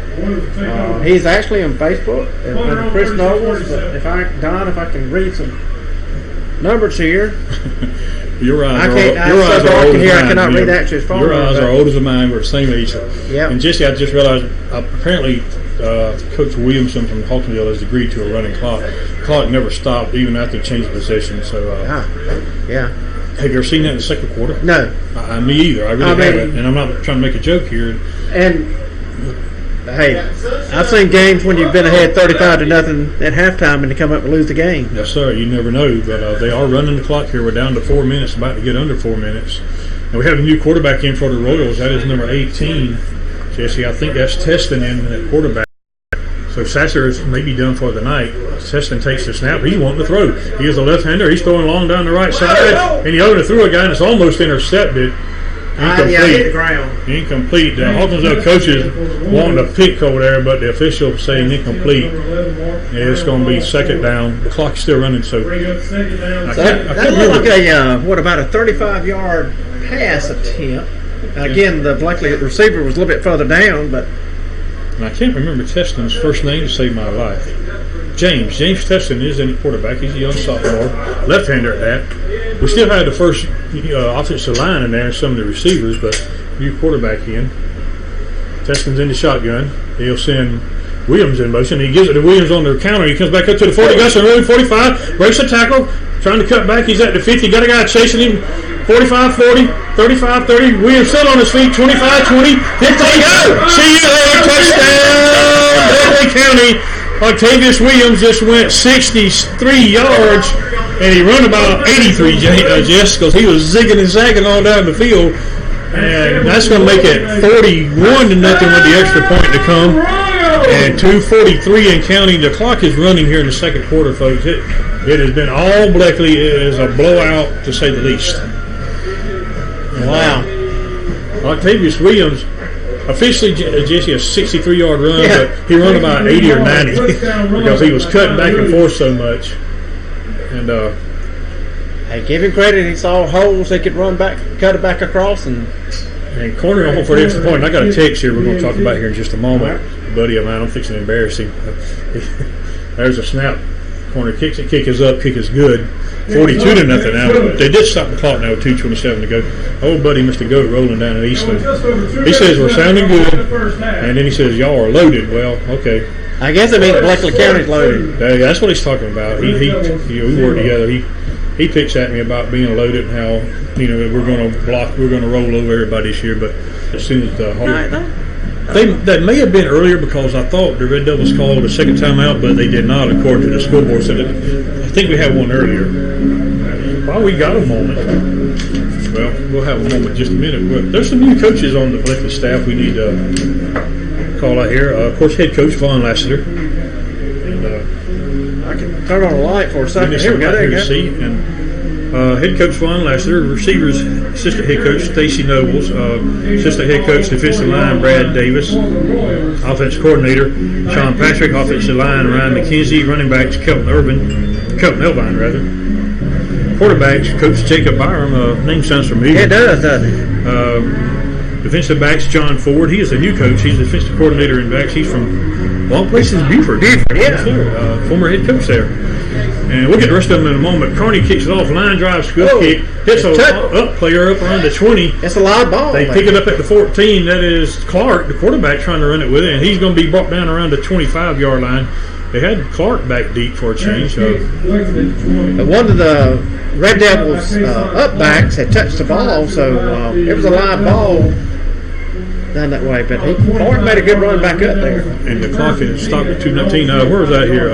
He's actually on Facebook under Chris Nobles. But if I can read some numbers here. Your eyes are old as mine. I cannot read that. Your eyes are old as mine. We're the same age. Yep. And Jesse, I just realized apparently Coach Williamson from Hawkinsville has agreed to a running clock. The clock never stopped even after changing position. So yeah. Have you ever seen that in the second quarter? No. Me either. I really haven't. And I'm not trying to make a joke here. And hey, I've seen games when you've been ahead 35-0 at halftime and to come up and lose the game. Yes, sir. You never know. But they are running the clock here. We're down to 4 minutes, about to get under 4 minutes. And we have a new quarterback in for the Royals. That is number 18. Jesse, I think that's Teston in at quarterback. So Sasser is maybe done for the night. Teston takes the snap. He's wanting to throw. He is a left-hander. He's throwing long down the right side. And he overthrew a guy and it's almost intercepted. Hit the ground. Incomplete. The Hawkinsville coaches wanting to pick over there, but the official saying incomplete. Yeah, it's going to be second down. The clock's still running, so that looked like about a 35-yard pass attempt. Again, the Bleckley receiver was a little bit further down, but I can't remember Teston's first name to save my life. James Teston is in the quarterback. He's a young sophomore, left-hander at that. We still had the first offensive line in there and some of the receivers, but new quarterback in. Teston's in the shotgun. He'll send Williams in motion. He gives it to Williams on the counter. He comes back up to the 40. Got some room, 45. Breaks the tackle. Trying to cut back. He's at the 50. Got a guy chasing him. 45, 40, 35, 30. Williams still on his feet. 25, 20, 15. Go! See you later. Touchdown! Bleckley County. Octavius Williams just went 63 yards, and he run about 83, Jess, because he was zigging and zagging all down the field. And that's going to make it 41-0 with the extra point to come. And 2:43 and counting. The clock is running here in the second quarter, folks. It has been all Bleckley. It is a blowout, to say the least. Wow. Octavius Williams, officially, Jesse, a 63-yard run, but he run about 80 or 90 because he was cutting back and forth so much. And hey, give him credit. He saw holes they could run back, cut it back across, and cornering home for the extra point. And I got a text here we're going to talk about here in just a moment. A buddy of mine, I'm fixing to embarrass him. There's a snap. Corner kicks it. Kick is up. Kick is good. 42-0 now. They did stop the clock now with 2:27 to go. Old buddy Mr. Goat rolling down at Eastland. He says we're sounding good, and then he says y'all are loaded. Well, okay. I guess it means Bleckley County's loaded. That's what he's talking about. We work together. He picks at me about being loaded and how we're going to roll over everybody this year. But as soon as that may have been earlier because I thought the Red Devils called a second time out, but they did not according to the school board. So I think we had one earlier. Well, we got a moment. Well, we'll have a moment in just a minute. But there's some new coaches on the Bleckley staff we need to call out here. Of course, head coach Vaughn Lassiter. And I can turn on the light for a second. Here we go. There you go. And head coach Vaughn Lassiter, receivers assistant head coach Stacy Nobles, assistant head coach defensive line Brad Davis, offense coordinator Sean Patrick, offensive line Ryan McKenzie, running backs Kelton Elvine rather. Quarterbacks, Coach Jacob Byram, name sounds familiar. Yeah, it does, doesn't it? Defensive backs, John Ford. He is a new coach. He's the defensive coordinator in backs. He's from long places, Buford. Yeah. Former head coach there. And we'll get the rest of them in a moment. Carney kicks it off, line drive, scoop kick, hits a player up around the 20. It's a live ball. They pick it up at the 14. That is Clark, the quarterback, trying to run it with it, and he's going to be brought down around the 25-yard line. They had Clark back deep for a change. One of the Red Devils upbacks had touched the ball, so it was a live ball down that way. But Clark made a good run back up there. And the clock is stopped at 2:19. Where was that here?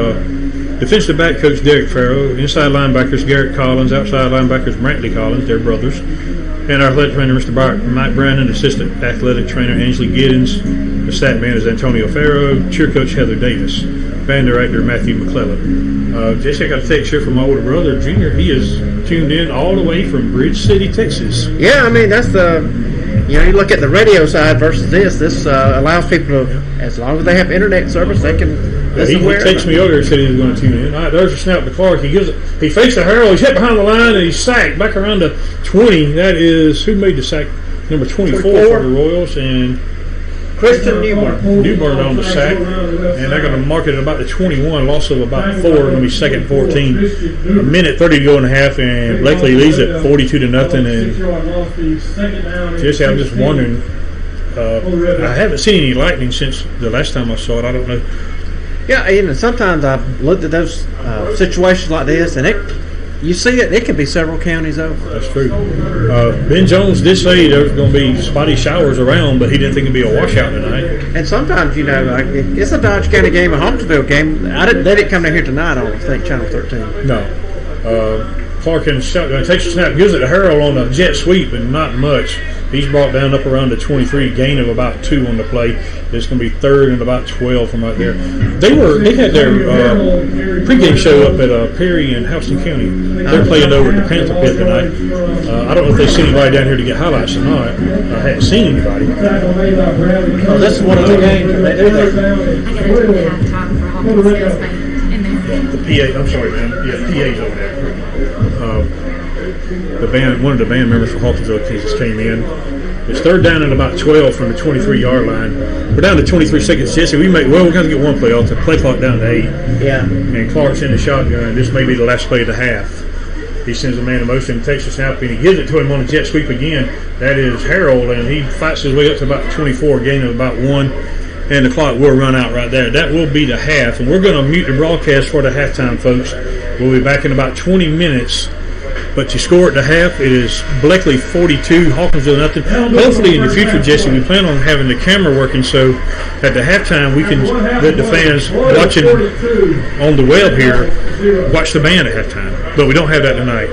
Defensive back coach Derek Farrow, inside linebackers Garrett Collins, outside linebackers Brantley Collins, they're brothers, and our athletic trainer Mr. Mike Brandon, assistant athletic trainer Ansley Giddens, the stat man is Antonio Farrow, cheer coach Heather Davis, band director Matthew McClellan. Jesse, I got a text here from my older brother Junior. He is tuned in all the way from Bridge City, Texas. Yeah, I mean that's you look at the radio side versus this. This allows people to, as long as they have internet service, they can. He texted me earlier and said he was going to tune in. All right, there's a snap to Clark. He fakes a Harold. He's hit behind the line and he's sacked back around the 20. That is who made the sack? Number 24 for the Royals and Christian Newburn on the sack, and they're going to mark it at about the 21. Loss of about 4. Going to be second 14. A minute 30 to go in the half, and Blakely leads it 42-0. And Jesse, I'm just wondering. I haven't seen any lightning since the last time I saw it. I don't know. Yeah, sometimes I've looked at those situations like this, and you see it can be several counties over. That's true. Ben Jones did say there's going to be spotty showers around, but he didn't think it'd be a washout tonight. And sometimes, it's a Dodge County game, a Holmesville game. They didn't come down here tonight on, I think, Channel 13. No. Clark and shotgun takes a snap, gives it to Harold on a jet sweep, and not much. He's brought down up around the 23, gain of about 2 on the play. It's going to be third and about 12 from right there. They had their pregame show up at Perry and Houston County. They're playing over at the Panther Pit tonight. I don't know if they sent anybody down here to get highlights or not. I haven't seen anybody. Oh, this is one of the games that they do there. The PA, I'm sorry, man. Yeah, PA's over there. One of the band members from Hawkinsville, Kansas came in. It's third down and about 12 from the 23-yard line. We're down to 23 seconds. Jesse, we're going to get one play off. The play clock down to 8. Yeah. And Clark's in the shotgun. This may be the last play of the half. He sends a man in motion, takes a snap, and he gives it to him on a jet sweep again. That is Harold, and he fights his way up to about 24, gain of about 1. And the clock will run out right there. That will be the half. And we're going to mute the broadcast for the halftime, folks. We'll be back in about 20 minutes. But you score at the half, it is Bleckley 42, Hawkinsville nothing. Hopefully in the future, Jesse, we plan on having the camera working so at the halftime we can let the fans watching on the web here watch the band at halftime. But we don't have that tonight.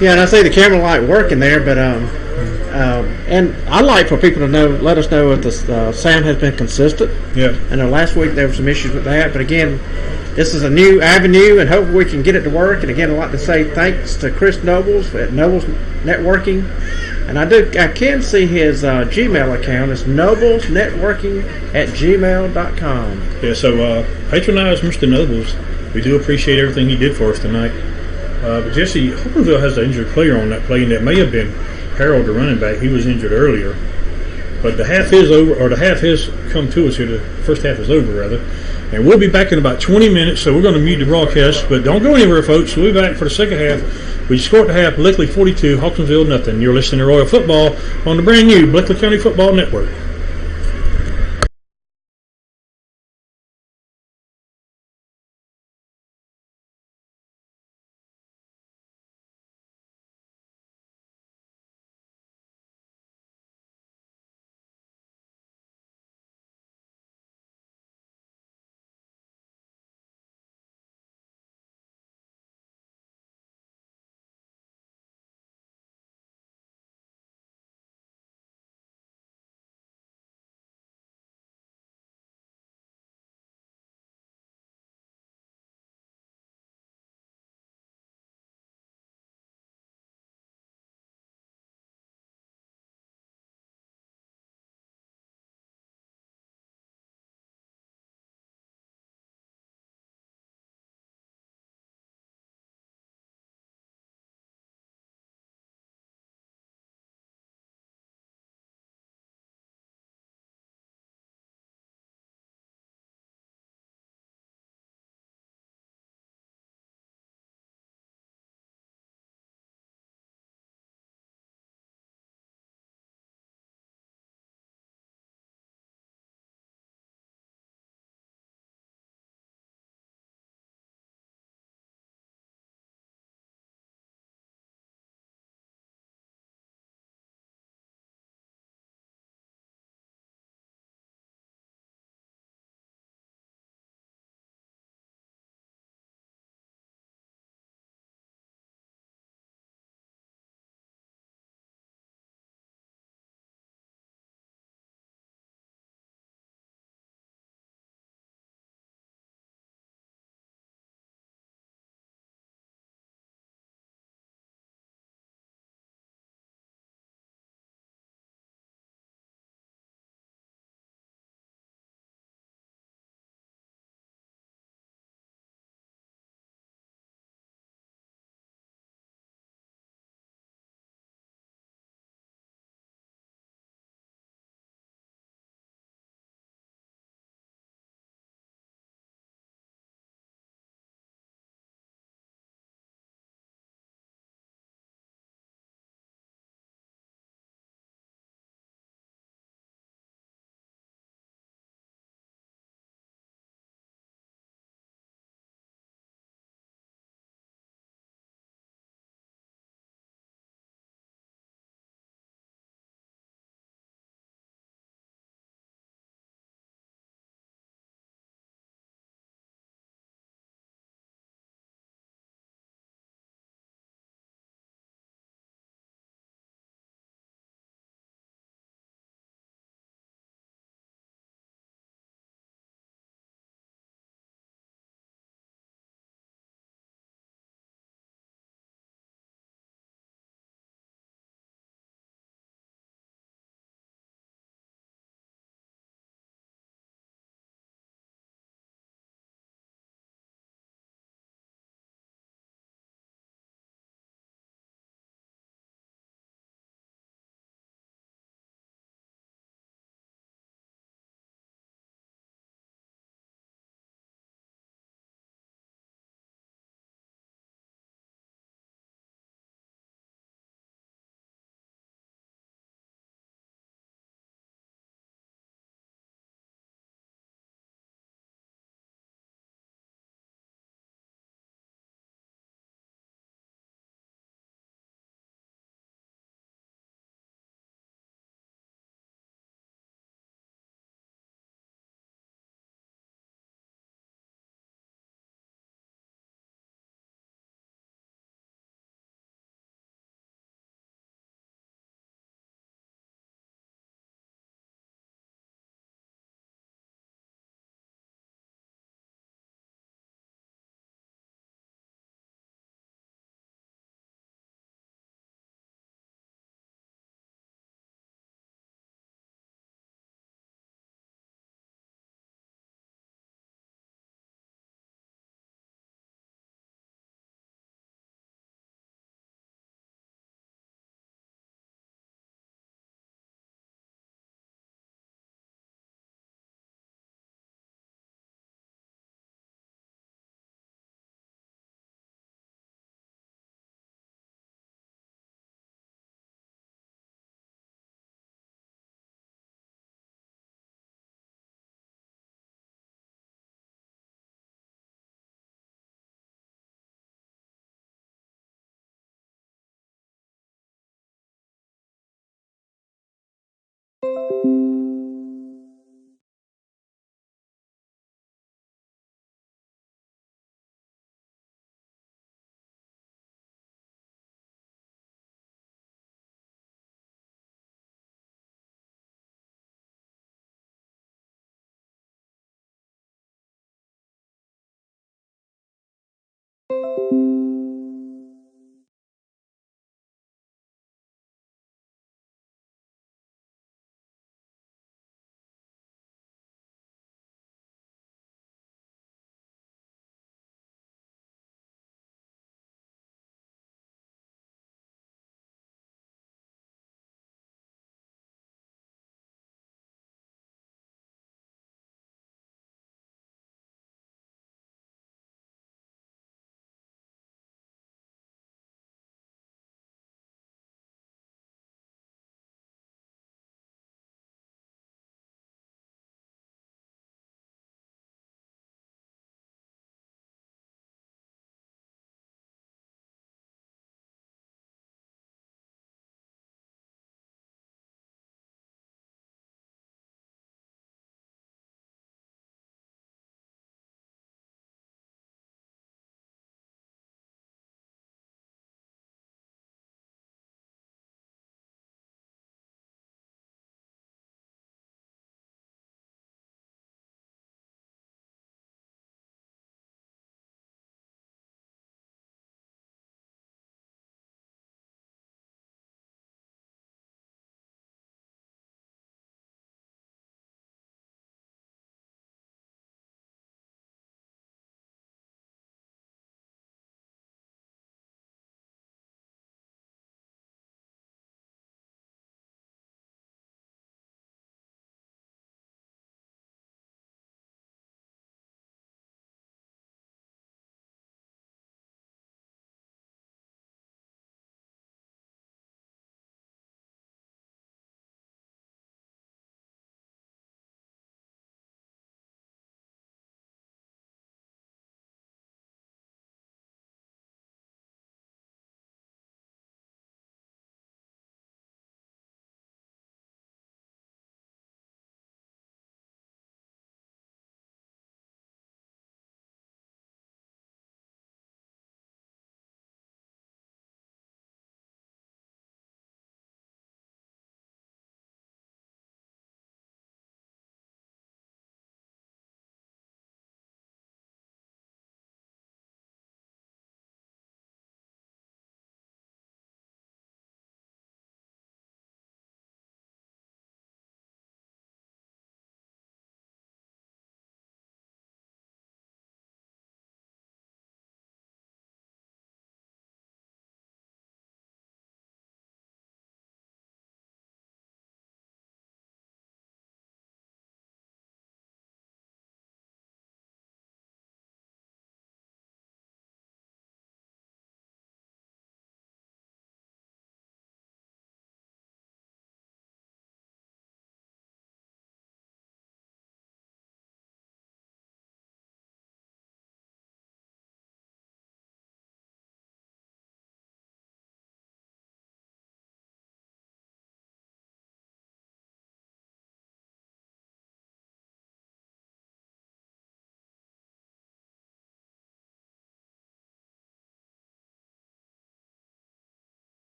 Yeah, and I see the camera light working there, but and I like for people to let us know if the sound has been consistent. Yeah. I know last week there were some issues with that, but again, this is a new avenue, and hopefully we can get it to work. And again, I'd like to say thanks to Chris Nobles at Nobles Networking, and I can see his Gmail account. It's noblesnetworking@gmail.com. Yeah, so patronize Mr. Nobles. We do appreciate everything he did for us tonight. But Jesse, Hawkinsville has an injured player on that play, and that may have been Harold, the running back. He was injured earlier. But the half is over, or the half has come to us here. The first half is over, rather. And we'll be back in about 20 minutes, so we're going to mute the broadcast. But don't go anywhere, folks. We'll be back for the second half. We scored the half, Bleckley 42, Hawkinsville nothing. You're listening to Royal Football on the brand new Bleckley County Football Network.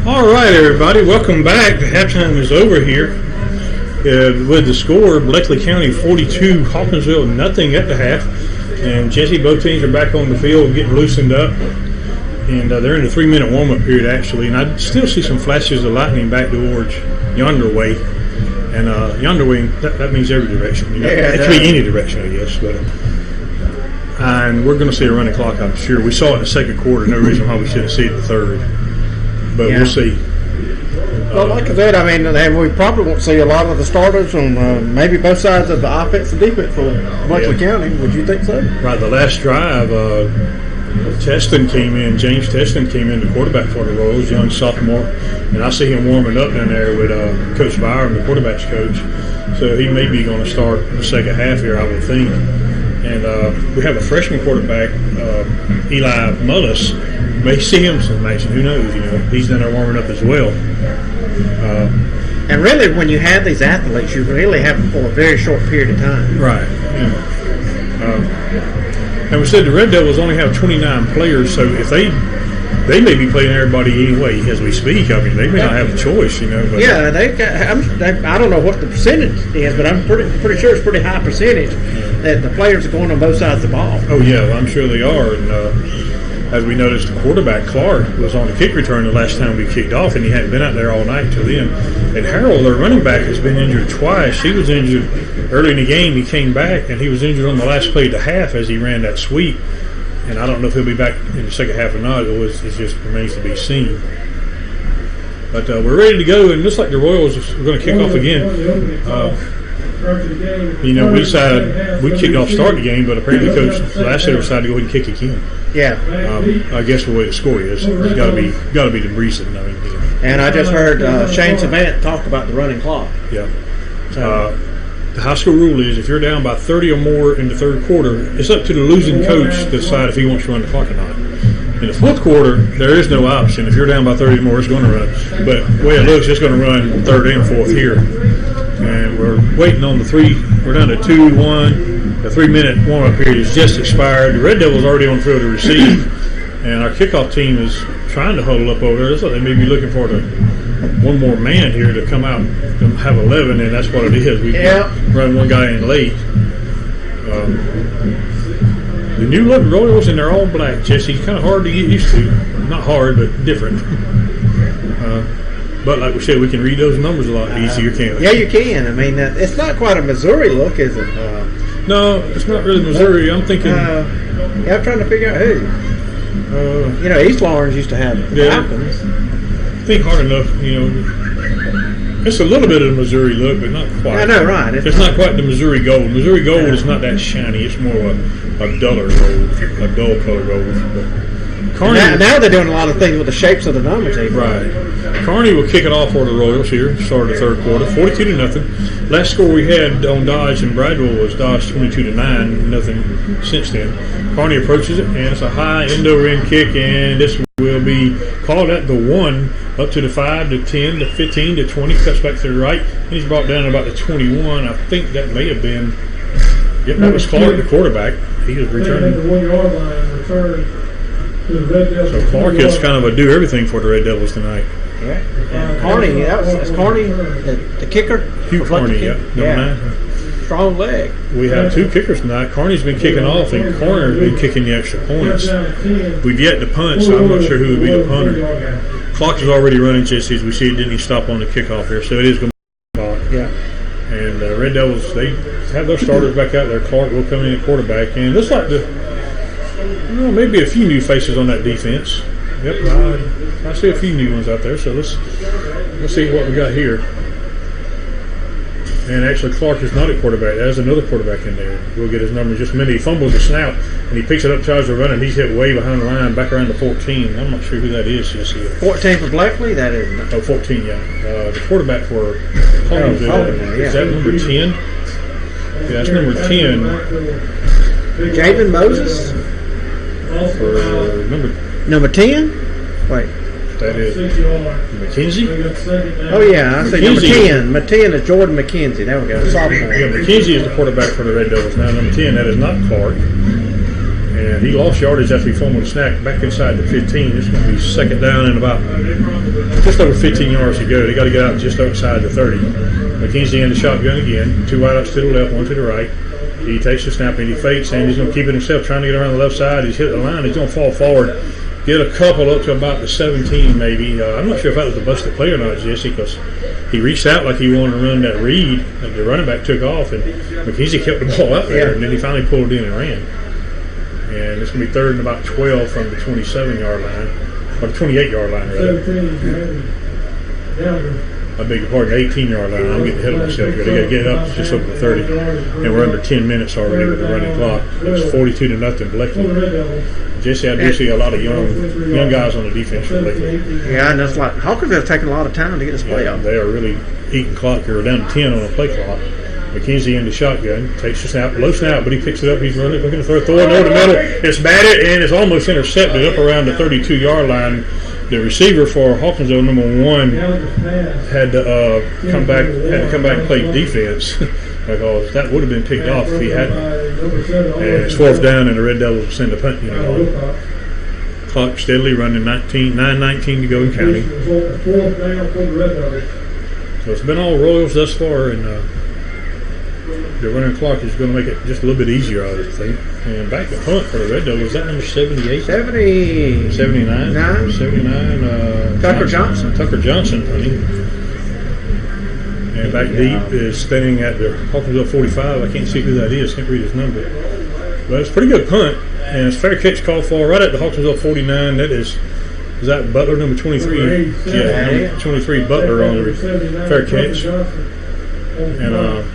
All right, everybody, welcome back. The halftime is over here. With the score, Bleckley County 42, Hawkinsville nothing at the half. And Jesse, both teams are back on the field getting loosened up. And they're in the 3-minute warm-up period, actually. And I still see some flashes of lightning back towards yonder way. And yonder way, that means every direction. You know? It could be any direction, I guess. But and we're going to see a running clock, I'm sure. We saw it in the second quarter. No reason why we shouldn't see it in the third. But we'll see. Well, like I said, I mean, and we probably won't see a lot of the starters on maybe both sides of the offense and defense for Bleckley County. Would you think so? Right, the last drive, Teston came in. James Teston came in, the quarterback for the Royals, young sophomore, and I see him warming up down there with Coach Byram, the quarterback's coach. So he may be going to start the second half here, I would think. And we have a freshman quarterback, Eli Mullis. May see him some action. Who knows? You know, he's down there warming up as well. And really, when you have these athletes, you really have them for a very short period of time. Right. Yeah. And we said the Red Devils only have 29 players, so if they may be playing everybody anyway as we speak. I mean, they may not have a choice, you know. But yeah, they've got. I don't know what the percentage is, but I'm pretty sure it's a pretty high percentage that the players are going on both sides of the ball. Oh yeah, well, I'm sure they are. And as we noticed, the quarterback Clark was on the kick return the last time we kicked off, and he hadn't been out there all night till then. And Harold, their running back, has been injured twice. He was injured early in the game. He came back, and he was injured on the last play of the half as he ran that sweep. And I don't know if he'll be back in the second half or not. It just remains to be seen. But we're ready to go, and it looks like the Royals are going to kick off again. You know, we decided we kicked off start the game, but apparently Coach Lasseter decided to go ahead and kick again. Yeah. I guess the way the score is, it's got to be the reason. I mean, you know. And I just heard Shane Savant talk about the running clock. Yeah. The high school rule is if you're down by 30 or more in the third quarter, it's up to the losing coach to decide if he wants to run the clock or not. In the fourth quarter, there is no option. If you're down by 30 or more, it's going to run. But the way it looks, it's going to run third and fourth here. And we're waiting on the three. We're down to 2-1. The 3-minute warm-up period has just expired. The Red Devils already on the field to receive. And our kickoff team is trying to huddle up over there. Looks like they may be looking for one more man here to come out and have 11, and that's what it is. We run one guy in late. The new look Royals, and they're all black, Jesse. It's kind of hard to get used to. Not hard, but different. But like we said, we can read those numbers a lot easier, can't we? Yeah, you can. I mean, it's not quite a Missouri look, is it? No, it's not really Missouri. I'm thinking. Yeah, I'm trying to figure out who. You know, East Lawrence used to have Falcons. Think hard enough, you know. It's a little bit of the Missouri look, but not quite. I know, right? It's not quite the Missouri gold. Missouri gold is not that shiny. It's more of a duller gold, a dull color gold. But now they're doing a lot of things with the shapes of the numbers. Right. Kearney will kick it off for the Royals here. Started the third quarter, 42-0. Last score we had on Dodge and Bradwell was Dodge 22-9. Nothing since then. Kearney approaches it, and it's a high end-over-end kick, and this will be called at the 1, up to the 5, to 10, to 15, to 20, cuts back to the right, and he's brought down about the 21. I think that may have been, that was Clark, the quarterback. He was returning. The 1 yard line return to the Red Devils. So Clark is kind of a do everything for the Red Devils tonight. Yeah. And Kearney, that's Kearney, the kicker. Hugh Kearney, number 9. Strong leg. We have 2 kickers tonight. Kearney's been kicking off, and Corner's been kicking the extra points. We've yet to punt, so I'm not sure who would be the punter. Clock is already running, just as we see it. Didn't he stop on the kickoff here? So it is going to be a clock. Yeah. And Red Devils, they have their starters back out there. Clark will come in at quarterback, and it looks like maybe a few new faces on that defense. Yep, I see a few new ones out there. So let's see what we got here. And actually, Clark is not at quarterback. There's another quarterback in there. We'll get his number in just a minute. He fumbles the snap, and he picks it up, tries to run, and he's hit way behind the line, back around the 14. I'm not sure who that is just yet. 14 for Bleckley? That is. 14, yeah. The quarterback for Holmes is that number 10? Yeah, that's number 10. Javen Moses? For number 10? Wait. That is McKenzie? Oh, yeah. I say number 10. 10 is Jordan McKenzie. There we go. Sophomore. Yeah, McKenzie is the quarterback for the Red Devils. Now, number 10, that is not Clark. And he lost yardage after he fumbled a snap back inside the 15. It's going to be second down and about just over 15 yards to go. They got to get out just outside the 30. McKenzie in the shotgun again. 2 wideouts to the left, 1 to the right. He takes the snap and he fakes, and he's going to keep it himself, trying to get around the left side. He's hit the line. He's going to fall forward, get a couple up to about the 17 maybe. I'm not sure if that was a busted play or not, Jesse, because he reached out like he wanted to run that read. The running back took off, and McKenzie kept the ball up there, and then he finally pulled in and ran. And it's going to be third and about 12 from the 27-yard line, or the 28-yard line, rather. I beg your pardon, 18-yard line. I'm getting ahead of myself here. They got to get it up just over the 30. And we're under 10 minutes already with the running clock. It's 42-0 Bleckley. Jesse, I do see a lot of young guys on the defense for Bleckley. Yeah, and it's like Hawkinsville's taking a lot of time to get this play up. They are really eating clock here. We're down to 10 on the play clock. McKenzie in the shotgun, takes the snap, low snap, but he picks it up. He's running, looking to throw it over the middle. It's batted, and it's almost intercepted up around the 32-yard line. The receiver for Hawkinsville, number 1, had to come back and play defense because that would have been picked off if he hadn't. And it's fourth down, and the Red Devils will send a punt unit on. Clock steadily running, 9:19 to go in counting. So it's been all Royals thus far, and the running clock is going to make it just a little bit easier, I would think. And back to punt for the Red Devils. Is that number 78? 79. 79. Tucker Johnson. Tucker Johnson punting. And back deep is standing at the Hawkinsville 45. I can't see who that is. Can't read his number. But it's a pretty good punt. And it's fair catch called for right at the Hawkinsville 49. That is that Butler, number 23? Yeah, number 23 Butler on the fair catch. And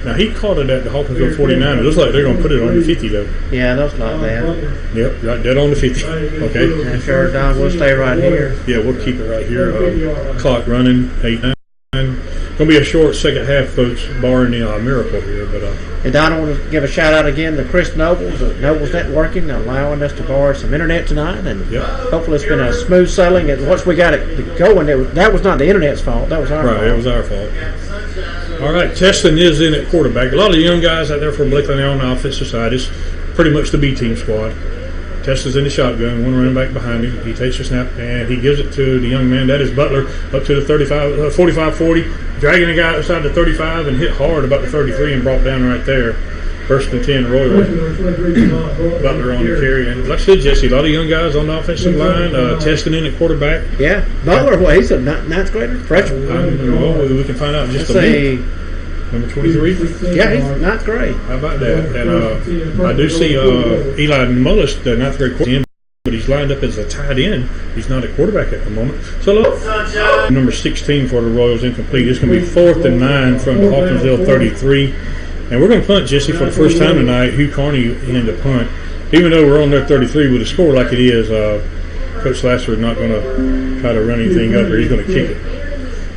now he caught it at the Hawkinsville 49. It looks like they're going to put it on the 50 though. Yeah, that's not bad. Yep, right dead on the 50. Okay. And sure, Don, we'll stay right here. Yeah, we'll keep it right here. Clock running, 8-9. Going to be a short second half, folks, barring the miracle here. But and Don, I want to give a shout out again to Chris Nobles at Nobles Networking, allowing us to borrow some internet tonight, and hopefully it's been a smooth sailing. And once we got it going, that was not the internet's fault. That was our fault. Right, it was our fault. All right, Teston is in at quarterback. A lot of young guys out there from Bleckley now on the offensive side. It's pretty much the B team squad. Teston's in the shotgun, 1 running back behind him. He takes a snap and he gives it to the young man. That is Butler up to the 45-40, dragging the guy outside the 35 and hit hard about the 33 and brought down right there. First and 10, Royal. Butler on the carry. And like I said, Jesse, a lot of young guys on the offensive line. Teston in at quarterback. Yeah. Butler, well, he's a ninth grader, freshman. Well, we can find out in just a minute. Number 23? Yeah, he's ninth grade. How about that? And I do see Eli Mullis, the ninth grade quarterback, but he's lined up as a tight end. He's not a quarterback at the moment. So look, number 16 for the Royals incomplete. It's going to be 4th and 9 from the Hawkinsville 33. And we're going to punt, Jesse, for the first time tonight. Hugh Carney in the punt. Even though we're on their 33 with a score like it is, Coach Lasser is not going to try to run anything up, or he's going to kick it.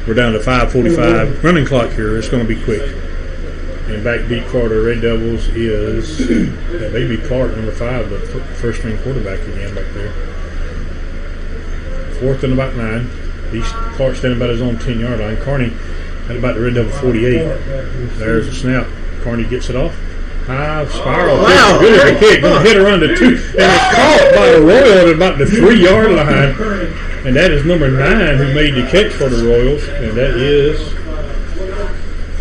We're down to 5:45 running clock here. It's going to be quick. And back deep for the Red Devils is maybe Clark, number 5, the first string quarterback again back there. 4th and about 9. Clark standing about his own 10-yard line. Carney at about the Red Devil 48. There's a snap. Carney gets it off. High spiral. Wow. Good kick. Going to hit around the 2. And it's caught by the Royal at about the 3-yard line. And that is number 9 who made the catch for the Royals. And that is,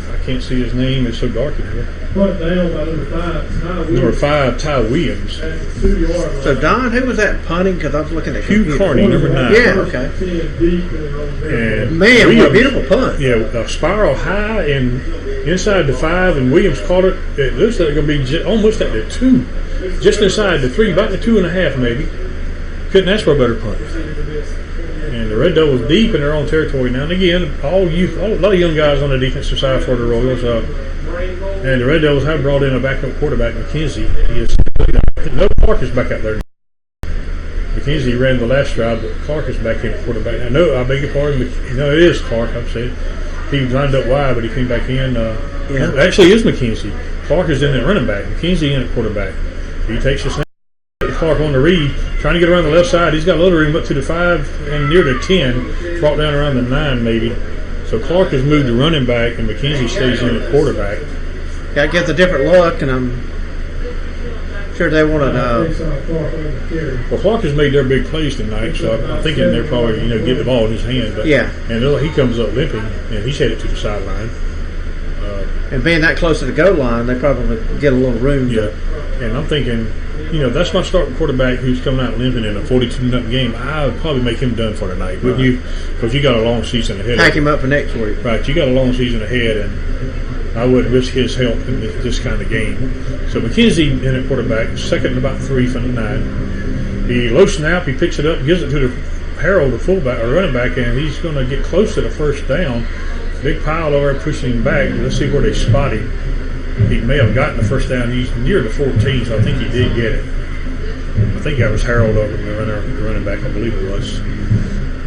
I can't see his name. It's so dark in here. Number 5, Ty Williams. So, Don, who was that punting? Because I was looking at Hugh Carney, number 9. Yeah, okay. And man, Williams, what a beautiful punt. Yeah, a spiral high and inside the 5, and Williams caught it. It looks like it's going to be almost at the 2. Just inside the 3, about the 2.5 maybe. Couldn't ask for a better punt. And the Red Devils deep in their own territory now. And again, a lot of young guys on the defensive side for the Royals. And the Red Devils have brought in a backup quarterback, McKenzie. No Clark is back out there. McKenzie ran the last drive, but Clark is back in quarterback. I beg your pardon. No, it is Clark, I'm saying. He lined up wide, but he came back in. Actually, it is McKenzie. Clark is in at running back. McKenzie in at quarterback. He takes the snap. Clark on the read, trying to get around the left side. He's got a little room up to the 5 and near the 10, brought down around the 9 maybe. So Clark has moved to running back, and McKenzie stays in at quarterback. That gives a different look, and I'm sure they wanted. Well, Clark has made their big plays tonight, so I'm thinking they're probably get the ball in his hand. But, Yeah. And he comes up limping, and he's headed to the sideline. And being that close to the goal line, they probably get a little room. Yeah. And I'm thinking, that's my starting quarterback who's coming out limping in a 42-0 game. I would probably make him done for tonight, wouldn't you? Because you got a long season ahead. Pack him up for next week. Right. You got a long season ahead, and I wouldn't risk his help in this kind of game. So McKenzie in at quarterback, second and about 3 from the 9. He low snap, he picks it up, gives it to the Harold, the fullback or running back, and he's going to get close to the first down. Big pile over there pushing him back. Let's see where they spot him. He may have gotten the first down. He's near the 14, so I think he did get it. I think that was Harold over the running back, I believe it was.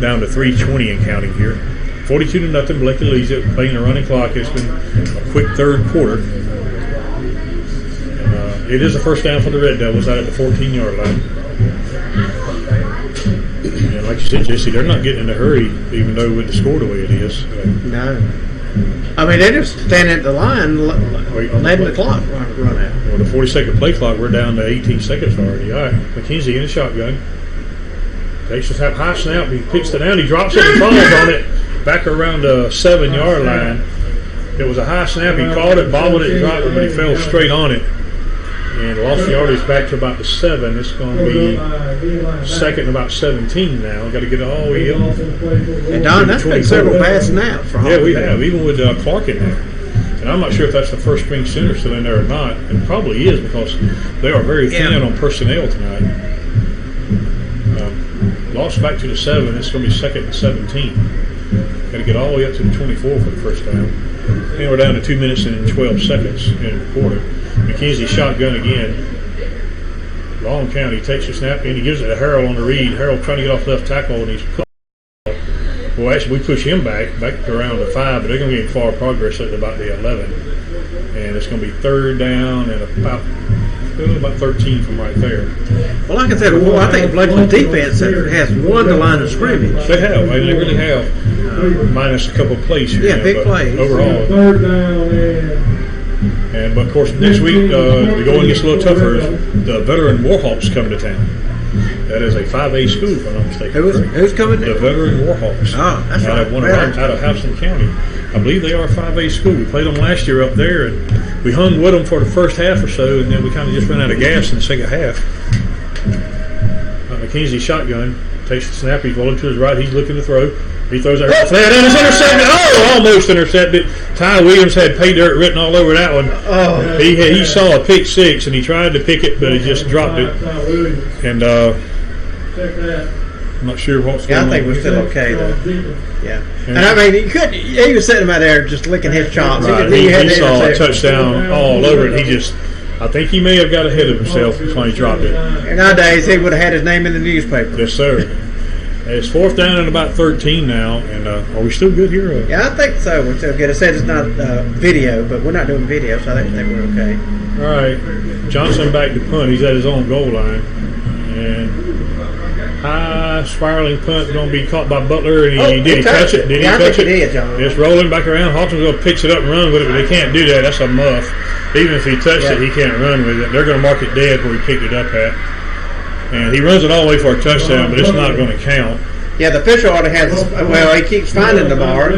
Down to 3:20 and counting here. 42-0. Blakely leads it, playing the running clock. It's been a quick third quarter. And, it is a first down for the Red Devils out at the 14-yard line. And like you said, Jesse, they're not getting in a hurry, even though with the score the way it is. No. I mean, they're just standing at the line, letting the clock run out. Well, the 40-second play clock, we're down to 18 seconds already. All right, McKenzie in a shotgun. Takes us have high snap. He picks it down. He drops it and falls on it back around the 7-yard line. It was a high snap. He caught it, bobbled it, dropped it, but he fell straight on it. And lost the yardage back to about the 7. It's going to be second and about 17 now. Got to get it all the way up. And Don, that's been several bad snaps for Yeah, we have, even with Clark in there. And I'm not sure if that's the first string center still in there or not. It probably is because they are very thin on personnel tonight. Lost back to the 7. It's going to be second and 17. Got to get all the way up to the 24 for the first down. And we're down to 2 minutes and 12 seconds in the quarter. McKenzie shotgun again. Long count. He takes the snap and he gives it to Harold on the read. Harold trying to get off left tackle and he's put. Well, actually, we push him back to around the 5, but they're going to get far progress at about the 11. And it's going to be third down and about 13 from right there. Well, like I said, I think Blakely's defense has won the line of scrimmage. They have. They really have. Minus a couple of plays here. Yeah, big plays. Overall. Third down But, of course, next week, the going gets a little tougher. The veteran Warhawks come to town. That is a 5A school, if I'm not mistaken. Who's coming The there? veteran Warhawks. Oh, that's right. Out of Houston County. I believe they are a 5A school. We played them last year up there, and we hung with them for the first half or so, and then we kind of just ran out of gas in the second half. McKenzie shotgun, takes the snap, he's rolling to his right, he's looking to throw. He throws that right flat, and it's intercepted. Oh, almost intercepted. Ty Williams had pay dirt written all over that one. Oh. He saw a pick 6, and he tried to pick it, but he just dropped it. And Check that. I'm not sure what's going Yeah, on. I think we're still okay, though. Yeah. And I mean, he was sitting right there just licking his chops. Right. He saw a touchdown all over it. I think he may have got ahead of himself when he dropped it. Nowadays, he would have had his name in the newspaper. Yes, sir. It's fourth down and about 13 now, and are we still good here? Yeah, I think so. We're still good. It says it's not video, but we're not doing video, so I think we're okay. All right. Johnson back to punt. He's at his own goal line. And high spiraling punt going to be caught by Butler. And did he touch it? Did he touch it? He did, John. It's rolling back around. Hawkinsville picks it up and runs with it, but they can't do that. That's a muff. Even if he touched it, he can't run with it. They're going to mark it dead where he picked it up at. And he runs it all the way for a touchdown, but it's not going to count. Yeah, the official ought to have. Well, he keeps finding the mark.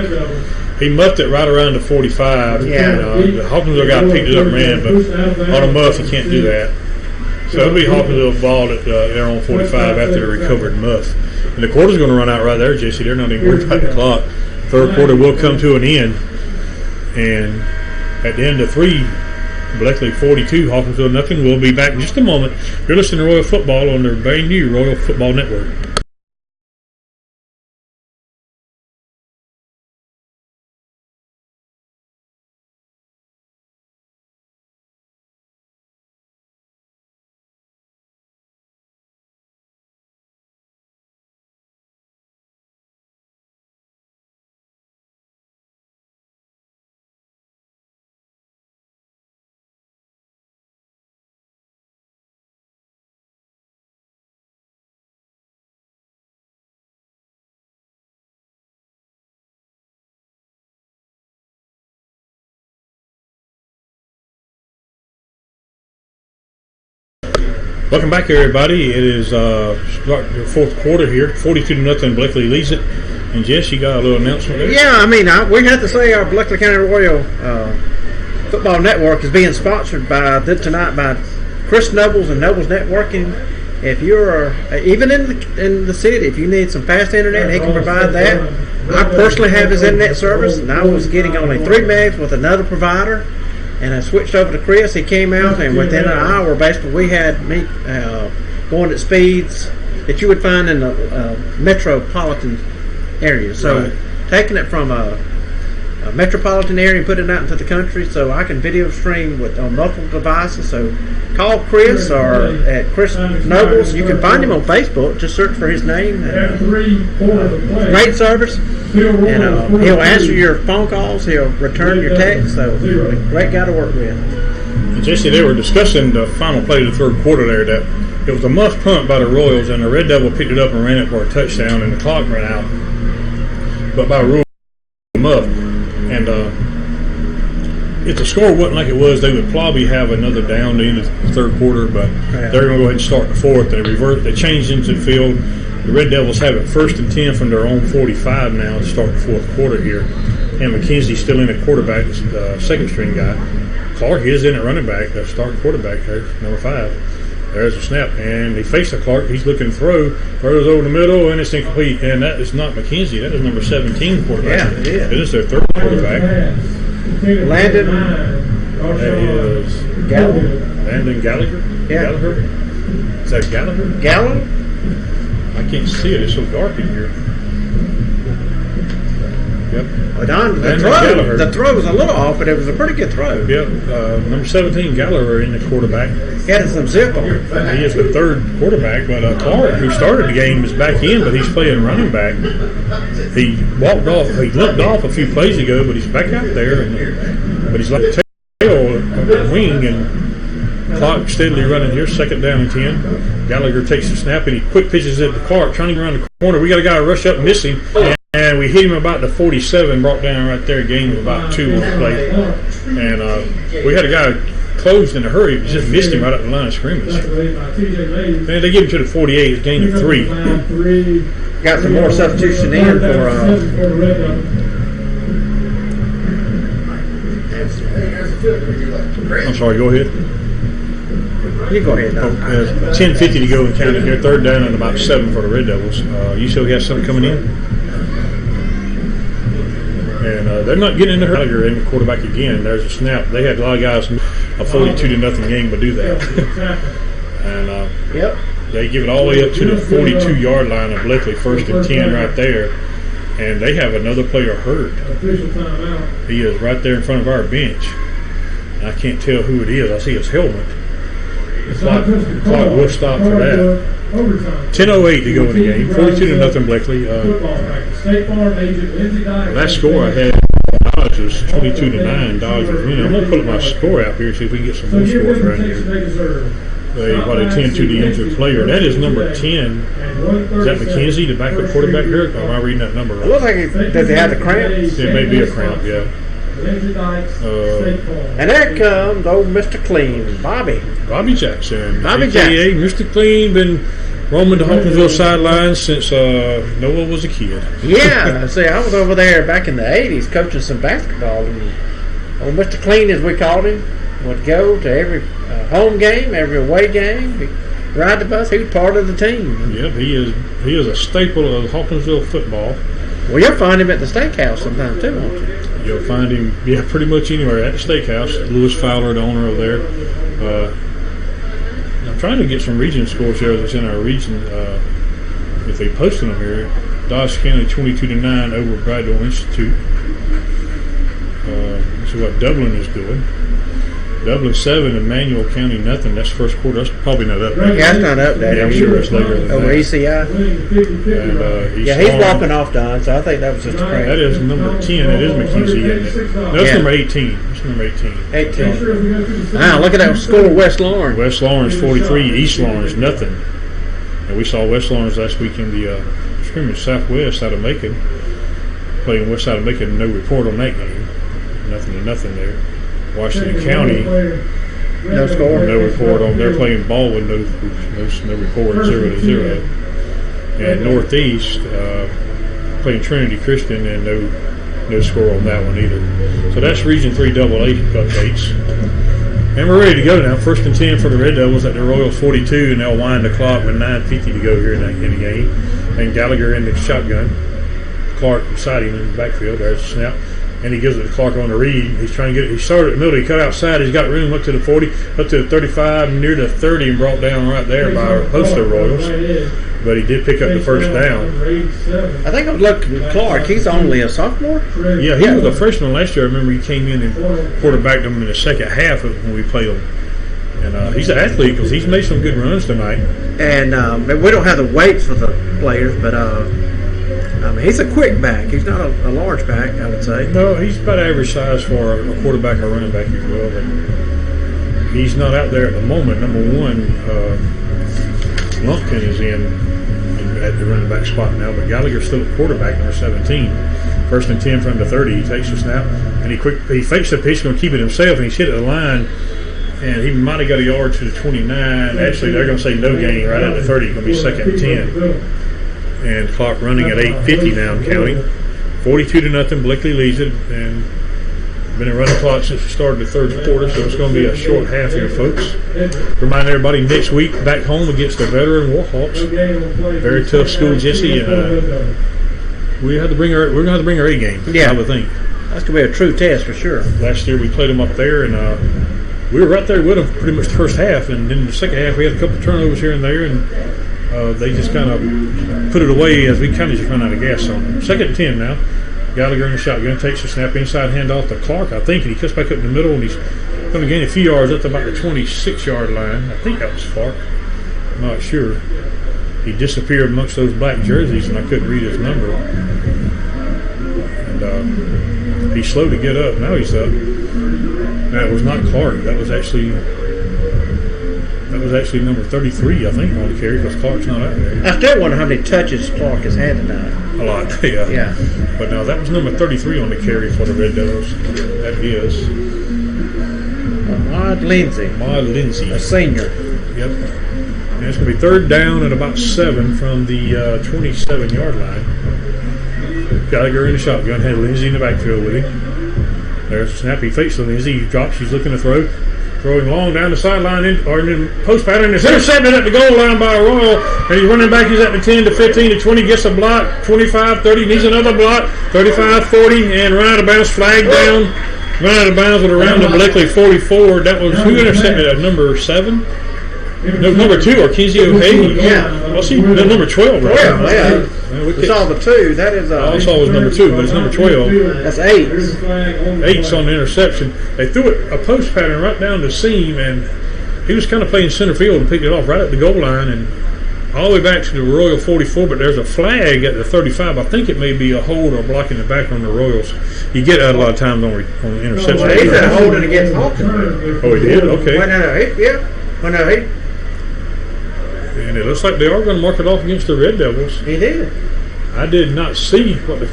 He muffed it right around the 45. Yeah. The Hawkinsville guy picked it up and ran, but on a muff, you can't do that. So it'll be Hawkinsville ball at their own 45 after the recovered muff. And the quarter's going to run out right there, Jesse. They're not even worried about the clock. Third quarter will come to an end. And at the end of 3, Blakely 42, Hawkinsville nothing. We'll be back in just a moment. You're listening to Royal Football on their brand new Royal Football Network. Welcome back, everybody. It is starting the fourth quarter here. 42-0. Blakely leads it. And Jess, you got a little announcement there? Yeah, I mean, we have to say our Blakely County Royal Football Network is being sponsored tonight by Chris Nobles and Nobles Networking. If you're even in the city, if you need some fast internet, he can provide that. I personally have his internet service, and I was getting only 3 megs with another provider. And I switched over to Chris. He came out, and within an hour, basically, we had me going at speeds that you would find in the metropolitan area. So, right. Taking it from a metropolitan area and putting it out into the country, so I can video stream on multiple devices. So, call Chris or at Chris Nobles. You can find him on Facebook. Just search for his name. Great service. And he'll answer your phone calls. He'll return your texts. So, great guy to work with. And Jesse, they were discussing the final play of the third quarter there. That it was a muff punt by the Royals, and the Red Devil picked it up and ran it for a touchdown, and the clock ran out. But by rule, muff. And if the score wasn't like it was, they would probably have another down in the third quarter. But they're going to go ahead and start the fourth. They changed into the field. The Red Devils have it 1st and 10 from their own 45 now to start the fourth quarter here. And McKenzie's still in at quarterback, the second string guy. Clark is in at running back, the starting quarterback there, number 5. There's a snap, and they face the Clark. He's looking to throws over the middle, and it's incomplete. And that is not McKenzie. That is number 17 quarterback. Yeah, it is. It is their third quarterback. Landon. That is Landon Gallagher. Yeah. Gallagher. Is that Gallagher? Gallen? I can't see it. It's so dark in here. Yep. The throw was a little off, but it was a pretty good throw. Yep. Number 17, Gallagher, in the quarterback. He had some zip on it. He is the third quarterback, but Clark, who started the game, is back in, but he's playing running back. He walked off. He limped off a few plays ago, but he's back out there. But he's like a tail wing, and Clark steadily running here. 2nd down and 10. Gallagher takes the snap, and he quick pitches it to Clark, trying to get around the corner. We got a guy rush up and miss him. And we hit him about the 47, brought down right there, gain of about 2 on the play. And we had a guy closed in a hurry, just missed him right at the line of scrimmage. And they give him to the 48, it's gain of 3. Got some more substitution in for. I'm sorry, go ahead. You go ahead. 10:50 to go and count it here. 3rd down and about 7 for the Red Devils. You still got something coming in? And they're not getting into Gallagher in the quarterback again. There's a snap. They had a lot of guys in a 42-0 game to do that. And they give it all the way up to the 42-yard line of Blakely, 1st and 10 right there. And they have another player hurt. He is right there in front of our bench. And I can't tell who it is. I see his helmet. The clock will stop for that. 10:08 to go in the game. 42-0 Blakely. Last score I had Dodge was 22-9. Dodgers winning. I'm gonna pull up my score out here, see if we can get some more scores right here. They 10 to the injured player. That is number 10. Is that McKenzie, the backup quarterback here? Or am I reading that number It right? looks like does he have the cramps? It may be a cramp, yeah. And there comes old Mr. Clean, Bobby Jackson. Bobby AKA Mr. Clean, been roaming the Hawkinsville sidelines since Noah was a kid. Yeah, see, I was over there back in the 80s coaching some basketball. And old Mr. Clean, as we called him, would go to every home game, every away game. He'd ride the bus. He was part of the team. Yep, he is a staple of Hawkinsville football. Well, you'll find him at the steakhouse sometime too, won't you? You'll find him, pretty much anywhere at the steakhouse. Lewis Fowler, the owner over there. I'm trying to get some region scores here that's in our region. If they posted them here, Dodge County 22-9 over Bradwell Institute. This is what Dublin is doing. Dublin 7, Emmanuel County nothing. That's first quarter. That's probably not updated. Yeah, it's not updated. Yeah, I'm sure it's later than over that. ECI. And, he's walking off, Don. So I think that was just a cramp. That is number 10. It is McKenzie, isn't it? No, that's number 18. It's number 18. 18. Now look at that score, West Lawrence. West Lawrence 43, East Lawrence nothing. And we saw West Lawrence last week in the scrimmage Southwest out of Macon. Playing West side of Macon, no report on that game. Nothing to nothing there. Washington County No score. No report on. They're playing Baldwin. No report. 0-0. And Northeast playing Trinity Christian, and no score on that one either. So that's Region 3 AA updates. And we're ready to go now. 1st and 10 for the Red Devils at the Royals 42, and they'll wind the clock with 9:50 to go here in the game. And Gallagher in the shotgun. Clark beside him in the backfield. There's a snap. And he gives it to Clark on the read. He's trying to get it. He started at the middle. He cut outside. He's got room up to the 40, up to the 35, near the 30, and brought down right there by our poster Royals. But he did pick up the first down. I think I'm looking at Clark. He's only a sophomore? Yeah, he was a freshman last year. I remember he came in and quarterbacked them in the second half when we played him. And he's an athlete because he's made some good runs tonight. And we don't have the weights for the players, but he's a quick back. He's not a large back, I would say. No, he's about average size for a quarterback or running back as well. But he's not out there at the moment. Number one, Lumpkin is in at the running back spot now, but Gallagher's still at quarterback, number 17. 1st and 10 from the 30. He takes the snap, and he fakes the pitch, going to keep it himself, and he's hit at the line, and he might have got a yard to the 29. Actually, they're going to say no gain right at the 30. It's going to be 2nd and 10. And clock running at 8:50 now and counting. 42-0. Blakely leads it, and been a running clock since we started the third quarter, so it's going to be a short half here, folks. Remind everybody, next week back home against the veteran Warhawks. Very tough school, Jesse, and we're going to have to bring our A game. Yeah, I would think that's going to be a true test for sure. Last year we played them up there, and we were right there with them pretty much the first half, and then the second half we had a couple of turnovers here and there, and they just kind of put it away as we kind of just run out of gas on them. 2nd and 10 now. Gallagher in the shotgun takes the snap, inside handoff to Clark, I think, and he cuts back up in the middle, and he's going to gain a few yards up to about the 26-yard line. I think that was Clark. I'm not sure. He disappeared amongst those black jerseys, and I couldn't read his number. And he's slow to get up. Now he's up. That was not Clark. That was actually number 33, I think, on the carry, because Clark's not out there. I still wonder how many touches Clark has had tonight. A lot, yeah. Yeah. But no, that was number 33 on the carry for the Red Devils. That is Ahmad Lindsay, a a senior. Yep. And it's going to be 3rd down at about 7 from the 27-yard line. Gallagher in the shotgun, had Lindsay in the backfield with him. There's a snap. He fakes Lindsay. He drops. He's looking to throw. Throwing long down the sideline or in the post pattern. It's intercepted at the goal line by a Royal. And he's running back. He's at the 10 to 15 to 20. Gets a block. 25, 30. Needs another block. 35, 40. And run out of bounds. Flag down. Run out of bounds with around the Blakely 44. That was who intercepted at number 7? No, number 2 or Kizzy O'Hagan. Yeah. Well, see, number 12, right? 12, yeah. We saw the 2. That is. I saw it was number 2, but it's number 12. That's 8. 8's on the interception. They threw it a post pattern right down the seam, and he was kind of playing center field and picked it off right at the goal line and all the way back to the Royal 44. But there's a flag at the 35. I think it may be a hold or blocking the back on the Royals. You get that a lot of times on interception. Well, he's a holding against Hawkins. Oh, he did? Okay. And it looks like they are going to mark it off against the Red Devils. He did. I did not see what the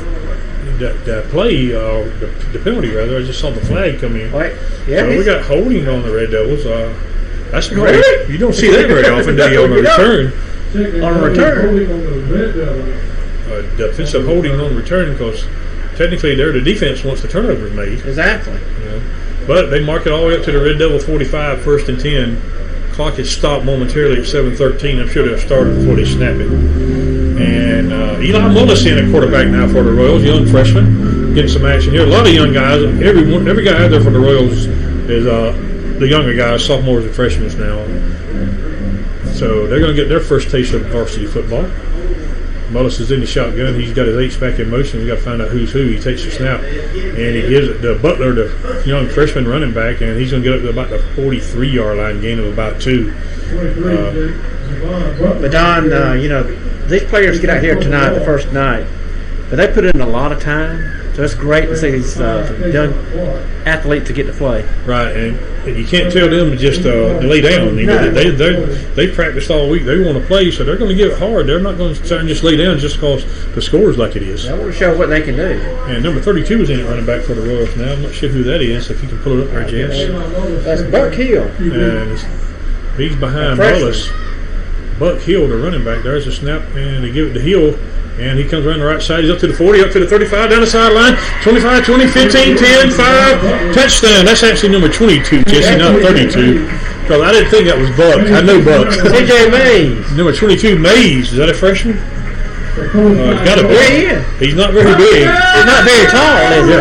play, the penalty rather. I just saw the flag come in. Right. Yeah. So we got holding on the Red Devils. That's great. Really? You don't see that very often, do you, on a return? On a return. Defensive holding on return, because technically the defense wants the turnover made. Exactly. But they mark it all the way up to the Red Devil 45, 1st and 10. Clock is stopped momentarily at 7:13. I'm sure they'll start before they snap it. And Eli Mullis in at quarterback now for the Royals, young freshman, getting some action here. A lot of young guys. Every guy out there for the Royals is the younger guys, sophomores and freshmen now. So they're going to get their first taste of varsity football. Mullis is in the shotgun. He's got his H back in motion. We've got to find out who's who. He takes the snap, and he gives it to Butler, the young freshman running back, and he's going to get up to about the 43-yard line, gain of about 2. But Don, these players get out here tonight, the first night, but they put in a lot of time. So it's great to see these young athletes to get to play. Right, and you can't tell them to just lay down. You know, they practiced all week. They want to play, so they're going to give it hard. They're not going to try and just lay down just because the score is like it is. I want to show what they can do. And number 32 is in it running back for the Royals now. I'm not sure who that is. If you can pull it up there, Jess. That's Buck Hill. And he's behind Mullis. Buck Hill, the running back. There's a snap, and they give it to Hill. And he comes around the right side. He's up to the 40, up to the 35, down the sideline. 25, 20, 15, 10, 5. Touchdown. That's actually number 22, Jesse, not 32. Because I didn't think that was Buck. I know Buck. TJ Mays. Number 22, Mays. Is that a freshman? It's got to be. Yeah, he is. He's not very big. He's not very tall, is he?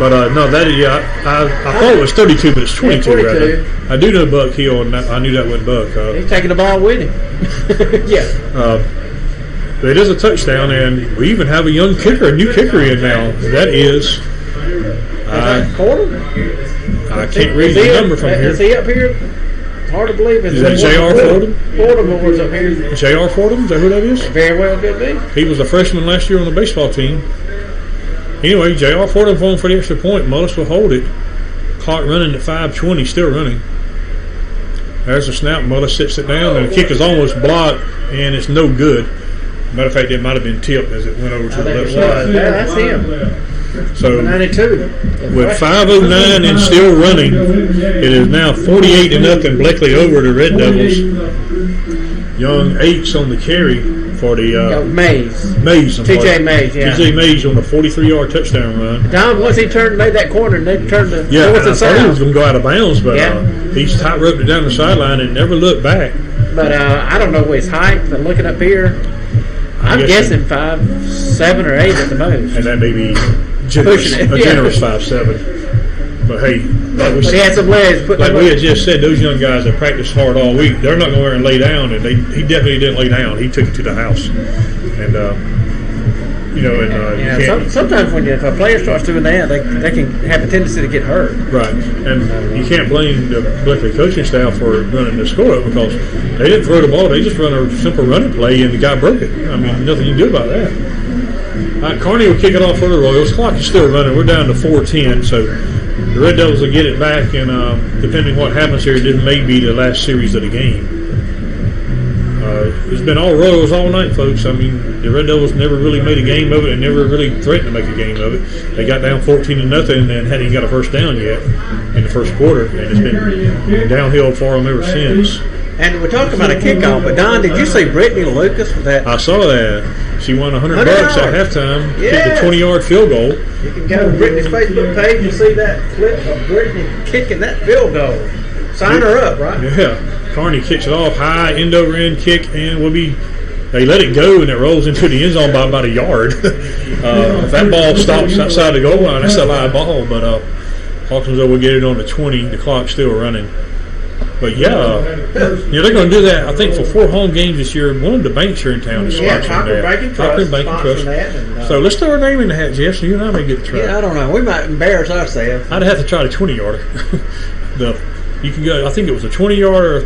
But no, that is, I thought it was 32, but it's 22 right there. I do know Buck Hill, and I knew that wasn't Buck. He's taking the ball with him. Yeah. But it is a touchdown, and we even have a young kicker, a new kicker in now. That is Fordham? I can't read the number from here. Is he up here? It's hard to believe. Is that J.R. Fordham? Fordham was up here. J.R. Fordham? Is that who that is? Very well could be. He was a freshman last year on the baseball team. Anyway, J.R. Fordham going for the extra point. Mullis will hold it. Clock running at 5:20, still running. There's a snap. Mullis sits it down, and the kick is almost blocked, and it's no good. Matter of fact, it might have been tipped as it went over to the left side. That's him. So 92. with 5:09 and still running, it is now 48-0 Bleckley over the Red Devils. Young Aikes on the carry for the Mays. TJ Mays, yeah. TJ Mays on the 43-yard touchdown run. Don, once he made that corner, and they turned the north and I thought he was south. going to go out of bounds, but he's tight roped it down the sideline and never looked back. But I don't know his height, but looking up here, I'm guessing 5'7" or 8" at the most. And that may be generous, a generous 5'7". But hey, but he had some legs. Like we had just said, those young guys that practiced hard all week, they're not going to go there and lay down. And he definitely didn't lay down. He took it to the house. And sometimes if a player starts doing that, they can have a tendency to get hurt. Right, and you can't blame the Bleckley coaching staff for running the score up because they didn't throw the ball. They just run a simple running play, and the guy broke it. I mean, nothing you can do about that. All right, Carney will kick it off for the Royals. Clock is still running. We're down to 4:10, so the Red Devils will get it back, and depending what happens here, this may be the last series of the game. It's been all Royals all night, folks. I mean, the Red Devils never really made a game of it and never really threatened to make a game of it. They got down 14-0 and hadn't even got a first down yet in the first quarter, and it's been downhill for them ever since. And we're talking about a kickoff, but Don, did you see Brittany Lucas with that? I saw that. She won $100 at halftime. Kicked a 20-yard field goal. You can go to Brittany's Facebook page and see that clip of Brittany kicking that field goal. Sign her up, right? Yeah. Carney kicks it off high, end over end kick, and they let it go, and it rolls into the end zone by about a yard. If that ball stops outside the goal line, that's a live ball. But Hawkinsville will get it on the 20. The clock's still running. But they're going to do that. I think for 4 home games this year. One of the banks here in town is sponsoring that. Concord Bank and Trust. So let's throw our name in the hat, Jeff. So you and I may get the try. Yeah, I don't know. We might embarrass ourselves. I'd have to try the 20-yarder. You can go. I think it was a 20-yarder,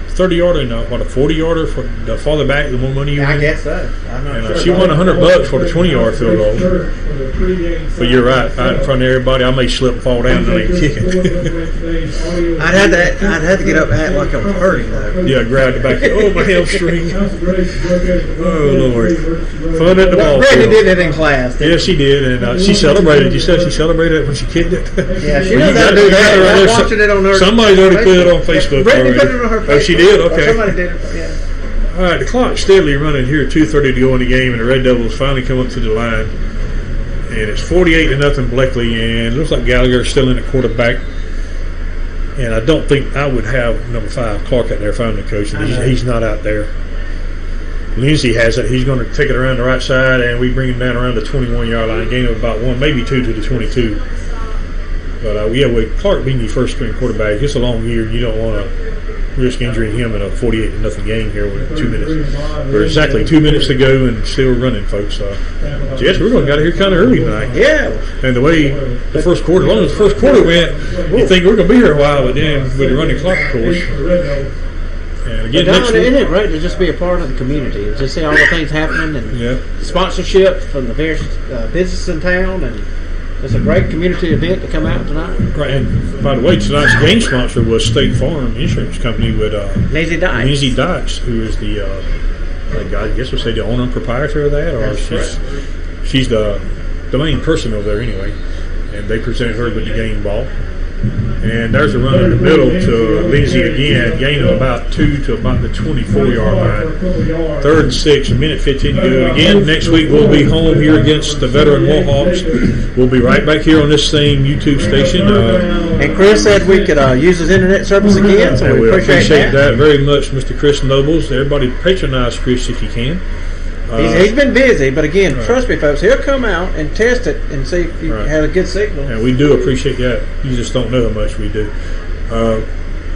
30-yarder, and a 40-yarder for the farther back. The more money you win. I guess so. And she won $100 for the 20-yard field goal. But you're right. Right in front of everybody, I may slip and fall down and they kick it. I'd have to get up and act like I was hurting though. Yeah, grab the back. Oh, my hamstring. Oh, Lord. Fun at the ball. Brittany did it in class. Yeah, she did, and she celebrated. You said she celebrated it when she kicked it. Yeah, she knows how to do that. I'm watching it on her. Somebody's already put it on Facebook. Brittany put it on her Facebook. Oh, she did? Okay. Somebody did it. Yeah. All right, the clock's steadily running here. 2:30 to go in the game, and the Red Devils finally come up to the line. And it's 48-0 Bleckley, and it looks like Gallagher's still in at quarterback. And I don't think I would have number 5 Clark out there if I'm the coach. He's not out there. Lindsey has it. He's going to take it around the right side, and we bring him down around the 21-yard line. Gain of about 1, maybe 2 to the 22. But with Clark being your first string quarterback, it's a long year. You don't want to risk injuring him in a 48-0 game here with 2 minutes. We're exactly 2 minutes to go and still running, folks. Jess, we're going to get out of here kind of early tonight. Yeah. And the way the first quarter, as long as the first quarter went, you think we're going to be here a while, but then with the running clock, of course. And again, Don, next week, isn't it great to just be a part of the community and just see all the things happening and sponsorship from the various businesses in town, and it's a great community event to come out tonight. Right, and by the way, tonight's game sponsor was State Farm Insurance Company with Lindsay Dykes. Lindsay Dykes, who is the, I guess we'll say the owner and proprietor of that, or she's the main person over there anyway. And they presented her with the game ball. And there's a run in the middle to Lindsay again, gain of about 2 to about the 24-yard line. 3rd and 6, a minute 15 to go. Again, next week we'll be home here against the veteran Warhawks. We'll be right back here on this same YouTube station. And Chris said we could use his internet service again, so we appreciate that very much, Mr. Chris Nobles. Everybody patronize Chris if you can. He's been busy, but again, trust me, folks, he'll come out and test it and see if you had a good signal. And we do appreciate that. You just don't know how much we do.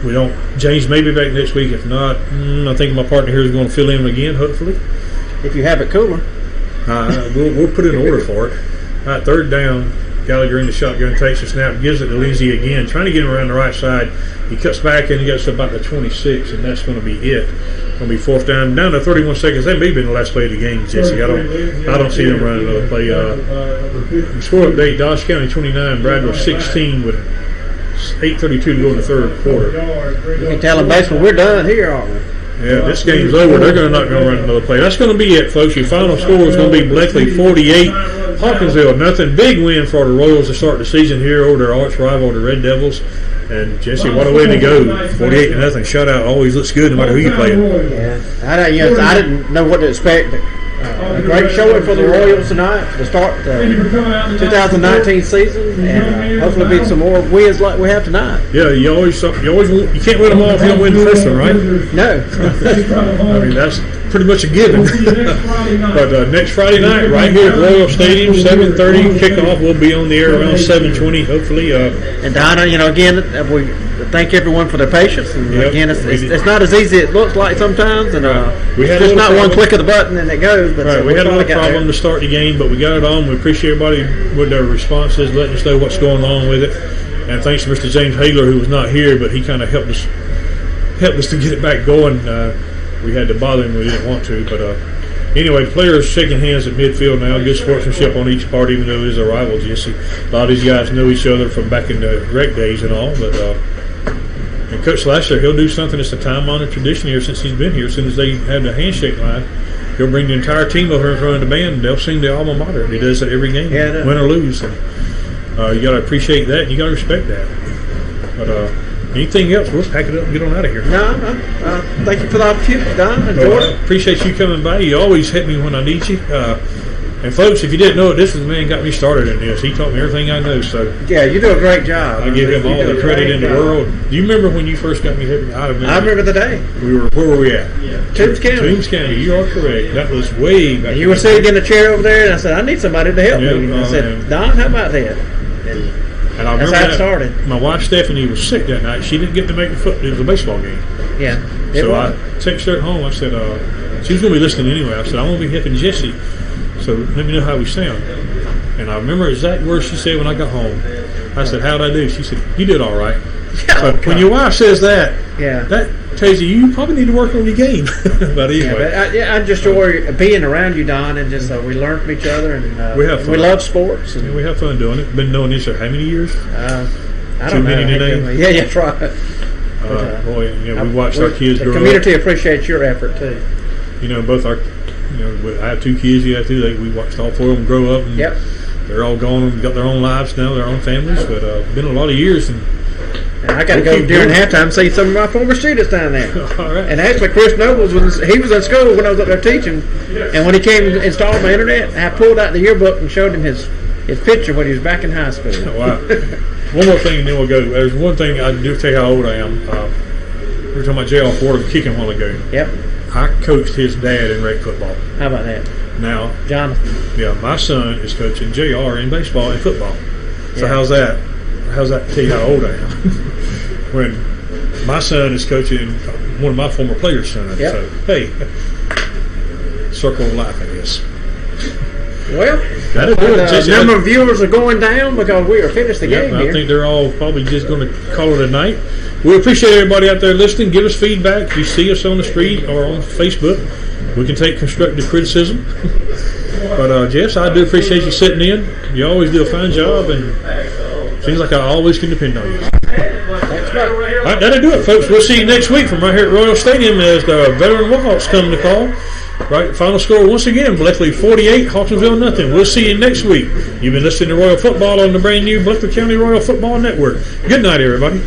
We don't. James may be back next week. If not, I think my partner here is going to fill in again, hopefully. If you have it cooler. We'll put in order for it. All right, 3rd down. Gallagher in the shotgun, takes the snap, gives it to Lindsay again, trying to get him around the right side. He cuts back and he gets to about the 26, and that's going to be it. Going to be 4th down to 31 seconds. That may have been the last play of the game, Jesse. I don't see them running another play. Score update: Dodge County 29, Bradwell 16 with 8:32 to go in the 3rd quarter. You can tell them basically we're done here, aren't we? Yeah, this game's over. They're not going to run another play. That's going to be it, folks. Your final score is going to be Blakely 48, Hawkinsville nothing. Big win for the Royals to start the season here over their arch rival, the Red Devils. And Jesse, what a way to go! 48-0 shutout always looks good no matter who you play. Yeah, I didn't know what to expect. A great showing for the Royals tonight to start the 2019 season, and hopefully be some more wins like we have tonight. Yeah, you can't win them all if you don't win the first one, right? No. I mean, that's pretty much a given. But next Friday night, right here at Royal Stadium, 7:30 kickoff. We'll be on the air around 7:20, hopefully. And Donna, again, we thank everyone for their patience. And again, it's not as easy as it looks like sometimes, and it's just not one click of the button and it goes. But right, we had a little problem to start the game, but we got it on. We appreciate everybody with their responses, letting us know what's going on with it. And thanks to Mr. James Hagler, who was not here, but he kind of helped us to get it back going. We had to bother him. We didn't want to, but anyway, players shaking hands at midfield now. Good sportsmanship on each part, even though it is a rival, Jesse. A lot of these guys know each other from back in the rec days and all, but and Coach Lasher, he'll do something. It's a time-honored tradition here since he's been here. As soon as they have the handshake line, he'll bring the entire team over in front of the band, and they'll sing the alma mater. He does that every game, win or lose. And you got to appreciate that, and you got to respect that. But anything else, we'll pack it up and get on out of here. No, thank you for the opportunity, Don. Enjoy it. Appreciate you coming by. You always hit me when I need you. And folks, if you didn't know it, this is the man who got me started in this. He taught me everything I know. So yeah, you do a great job. I give him all the credit in the world. Do you remember when you first got me hitting? I remember the day. Where were we at? Toombs County. Toombs County. You are correct. That was way back. And you were sitting in a chair over there, and I said, I need somebody to help me. And I said, Don, how about that? And I remember that's how it started. My wife Stephanie was sick that night. She didn't get to make the foot. It was a baseball game. Yeah. So I texted her at home. I said, she was going to be listening anyway. I said, I'm going to be helping Jesse. So let me know how we sound. And I remember exact words she said when I got home. I said, how'd I do? She said, you did all right. So when your wife says that, that tells you probably need to work on your game. But anyway. I just enjoy being around you, Don, and just we learn from each other. And we have fun. We love sports. And we have fun doing it. Been doing this for how many years? I don't know. Too many today? Yeah, that's right. Boy, we watched our kids grow up. The community appreciates your effort, too. Both our... I have 2 kids. You have 2. We watched all 4 of them grow up, and they're all gone and got their own lives now, their own families. But been a lot of years, and I got to go during halftime and see some of my former students down there. All right. And actually, Chris Nobles was in school when I was up there teaching, and when he came and installed my internet, I pulled out the yearbook and showed him his picture when he was back in high school. Wow. One more thing, and then we'll go. There's one thing I do tell you how old I am. We were talking about J.R. Ford kicking a while ago. Yep. I coached his dad in rec football. How about that? Now, Jonathan. Yeah, my son is coaching JR in baseball and football. So how's that? How's that tell you how old I am? When my son is coaching one of my former players' sons. So, hey, circle of life, I guess. Well, That'll do it. The number of viewers are going down because we are finished the game I here. think they're all probably just going to call it a night. We appreciate everybody out there listening. Give us feedback. If you see us on the street or on Facebook, we can take constructive criticism. But, Jess, I do appreciate you sitting in. You always do a fine job, and seems like I always can depend on you. All right, that'll do it, folks. We'll see you next week from right here at Royal Stadium as the veteran Warhawks come to call. Right, final score once again, Bleckley 48, Hawkinsville nothing. We'll see you next week. You've been listening to Royal Football on the brand new Bleckley County Royal Football Network. Good night, everybody.